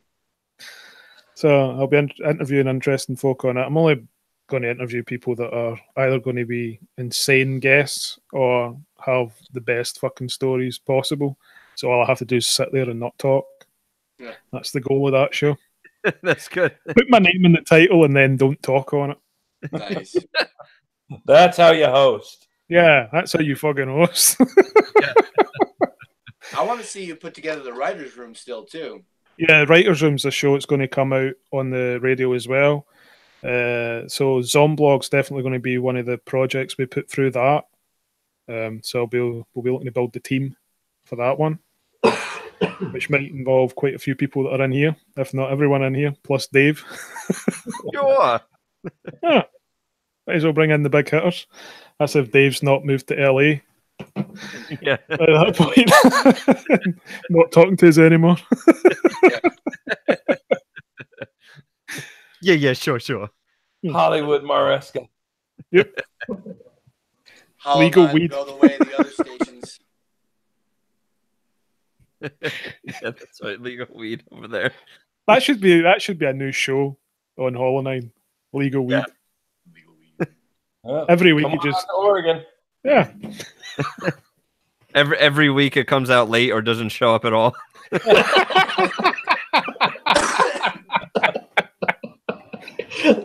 Speaker 1: So I'll be interviewing interesting folk on it. I'm only going to interview people that are either going to be insane guests or have the best fucking stories possible. So all I have to do is sit there and not talk.
Speaker 5: Yeah.
Speaker 1: That's the goal of that show.
Speaker 2: That's good.
Speaker 1: Put my name in the title and then don't talk on it.
Speaker 5: Nice.
Speaker 3: That's how you host.
Speaker 1: Yeah, that's how you fucking host.
Speaker 5: I want to see you put together the writers' room still too.
Speaker 1: Yeah, Writers Room's a show. It's going to come out on the radio as well. So Zomblog's definitely going to be one of the projects we put through that. So we'll be looking to build the team for that one, which might involve quite a few people that are in here, if not everyone in here, plus Dave.
Speaker 2: Sure.
Speaker 1: Yeah, might as well bring in the big hitters. That's if Dave's not moved to LA
Speaker 2: Yeah.
Speaker 1: at that point. Not talking to us anymore.
Speaker 2: Yeah, sure.
Speaker 3: Hollywood Maresca.
Speaker 5: Hollow
Speaker 1: Legal
Speaker 5: Nine
Speaker 1: weed.
Speaker 5: Go the way of the other stations.
Speaker 2: Yeah, that's right. Legal weed over there.
Speaker 1: That should be a new show on Hollow 9. Legal weed.
Speaker 2: Yeah.
Speaker 5: Legal weed.
Speaker 1: Every week
Speaker 3: Come
Speaker 1: you
Speaker 3: on
Speaker 1: just
Speaker 3: out to Oregon.
Speaker 1: yeah.
Speaker 2: Every week it comes out late or doesn't show up at all.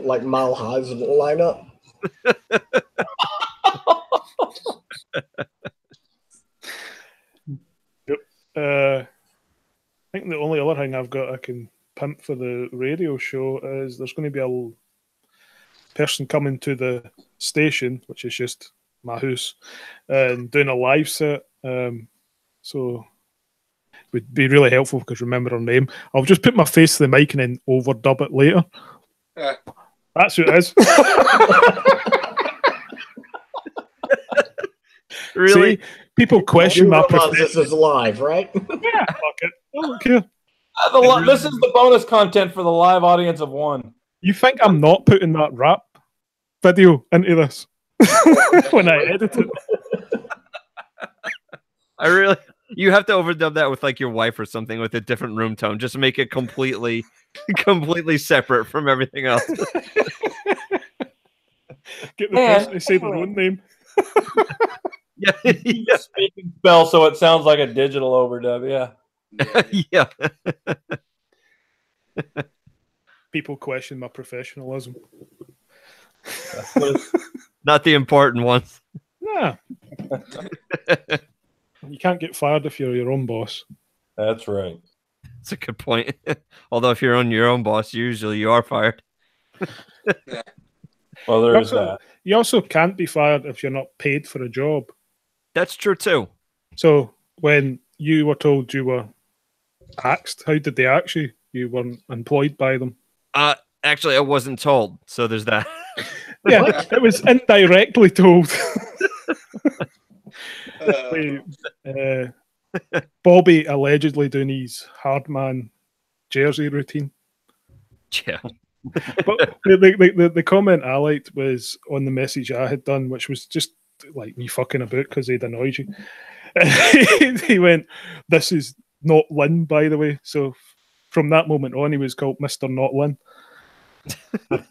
Speaker 4: Like Mile High's lineup.
Speaker 1: I think the only other thing I've got I can pimp for the radio show is there's going to be a person coming to the station, which is just my house, and doing a live set. So it would be really helpful because remember her name. I'll just put my face to the mic and then overdub it later.
Speaker 5: Yeah.
Speaker 1: That's who it is.
Speaker 2: Really?
Speaker 1: See, people question
Speaker 4: You
Speaker 1: my
Speaker 4: realize
Speaker 1: profession.
Speaker 4: this is live, right?
Speaker 1: Yeah, fuck it. I don't care.
Speaker 3: This is the bonus content for the live audience of one.
Speaker 1: You think I'm not putting that rap video into this when I edit it?
Speaker 2: You have to overdub that with like your wife or something with a different room tone. Just make it completely separate from everything else.
Speaker 1: Get the
Speaker 3: Man.
Speaker 1: person to say their own name.
Speaker 2: Yeah.
Speaker 3: Speaking spell so it sounds like a digital overdub. Yeah.
Speaker 2: Yeah.
Speaker 1: People question my professionalism.
Speaker 3: That's what
Speaker 2: Not the important ones.
Speaker 1: Nah. You can't get fired if you're your own boss.
Speaker 3: That's right.
Speaker 2: That's a good point. Although if you're on your own boss, usually you are fired.
Speaker 3: Well, there is that.
Speaker 1: You also can't be fired if you're not paid for a job.
Speaker 2: That's true too.
Speaker 1: So when you were told you were axed, how did they axe you? You weren't employed by them.
Speaker 2: Actually, I wasn't told, so there's that.
Speaker 1: Yeah, it was indirectly told. Bobby allegedly doing his hard man jersey routine.
Speaker 2: Yeah.
Speaker 1: But the comment I liked was on the message I had done, which was just like me fucking about because they'd annoyed you. He went, "This is not Lynn, by the way." So from that moment on, he was called Mr. Not Lynn. What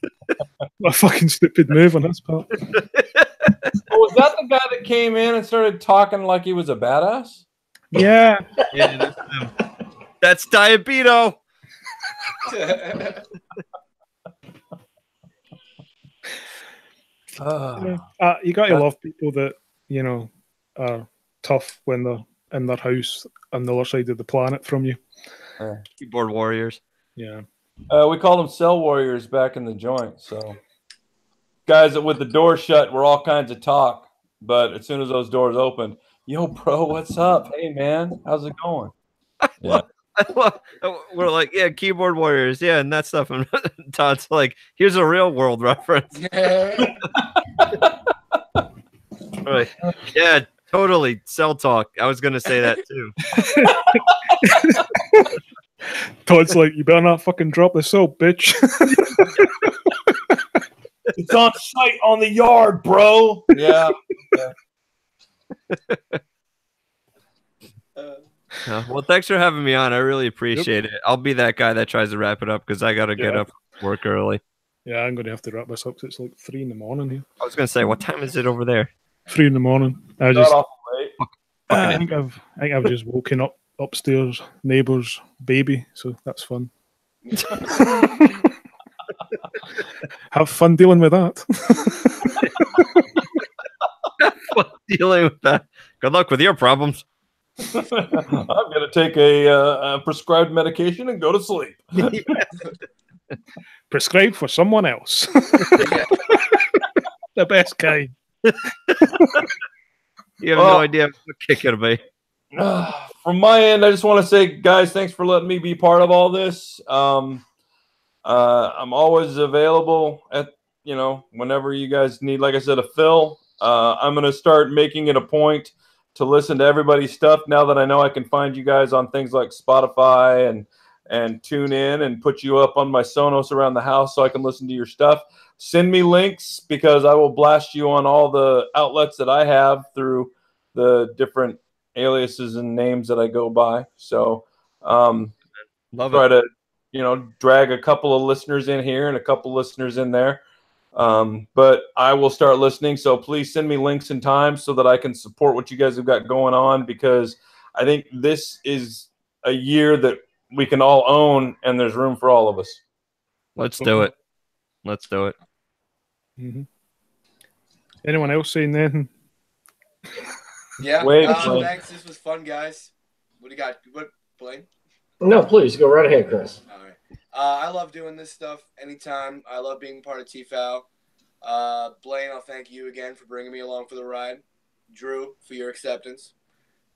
Speaker 1: a fucking stupid move on his part.
Speaker 3: Oh, was that the guy that came in and started talking like he was a badass?
Speaker 1: Yeah.
Speaker 2: Yeah, that's Diabito.
Speaker 1: You got to love people that, you know, are tough when they're in their house on the other side of the planet from you.
Speaker 2: Keyboard warriors.
Speaker 1: Yeah.
Speaker 3: We called them cell warriors back in the joint. So guys that with the door shut were all kinds of talk. But as soon as those doors opened, yo, bro, what's up? Hey, man, how's it going? Yeah.
Speaker 2: We're like, yeah, keyboard warriors, yeah, and that stuff. And Todd's like, here's a real world reference. Right. Yeah, totally. Cell talk. I was gonna say that too.
Speaker 1: Todd's like, you better not fucking drop the soap, bitch.
Speaker 3: It's on site on the yard, bro. Yeah.
Speaker 2: Well, thanks for having me on. I really appreciate it. I'll be that guy that tries to wrap it up because I got to get up work early.
Speaker 1: Yeah, I'm going to have to wrap this up because it's like 3 in the morning here.
Speaker 2: I was going to say, what time is it over there?
Speaker 1: 3 in the morning. I think I've just woken up upstairs, neighbour's baby, so that's fun. Have fun dealing with that.
Speaker 2: Dealing with that. Good luck with your problems.
Speaker 3: I'm going to take a prescribed medication and go to sleep.
Speaker 1: Prescribed for someone else. The best kind.
Speaker 2: You have no idea what kick it'll be.
Speaker 3: From my end, I just want to say, guys, thanks for letting me be part of all this. I'm always available at, whenever you guys need, like I said, a fill. I'm going to start making it a point to listen to everybody's stuff now that I know I can find you guys on things like Spotify and tune in and put you up on my Sonos around the house so I can listen to your stuff. Send me links because I will blast you on all the outlets that I have through the different aliases and names that I go by. So try to, drag a couple of listeners in here and a couple listeners in there. But I will start listening. So please send me links and times so that I can support what you guys have got going on, because I think this is a year that we can all own and there's room for all of us.
Speaker 2: Let's do it. Let's do it.
Speaker 1: Mm-hmm. Anyone else saying anything?
Speaker 5: Yeah.
Speaker 3: Wait,
Speaker 5: thanks. This was fun, guys. What do you got? What, Blaine?
Speaker 4: No, please go right ahead, Chris.
Speaker 5: All right. I love doing this stuff anytime. I love being part of TFOW. Blaine, I'll thank you again for bringing me along for the ride. Drew, for your acceptance.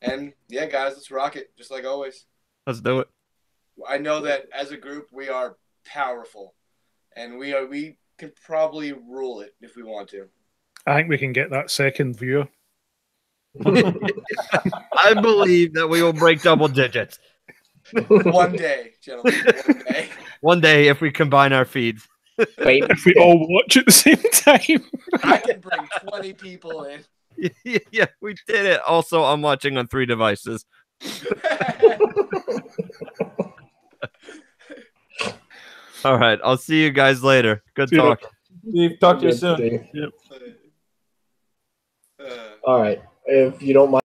Speaker 5: And, yeah, guys, let's rock it, just like always.
Speaker 2: Let's do it.
Speaker 5: I know that as a group, we are powerful. And we can probably rule it if we want to.
Speaker 1: I think we can get that second viewer.
Speaker 2: I believe that we will break double digits.
Speaker 5: One day, gentlemen. One day.
Speaker 2: One day, if we combine our feeds.
Speaker 4: Wait,
Speaker 1: If we all watch at the same time.
Speaker 5: I can bring 20 people in.
Speaker 2: Yeah, we did it. Also, I'm watching on 3 devices. All right. I'll see you guys later. Good
Speaker 1: See you
Speaker 2: talk.
Speaker 3: Steve, talk to you soon.
Speaker 1: Yep.
Speaker 4: All right. If you don't mind.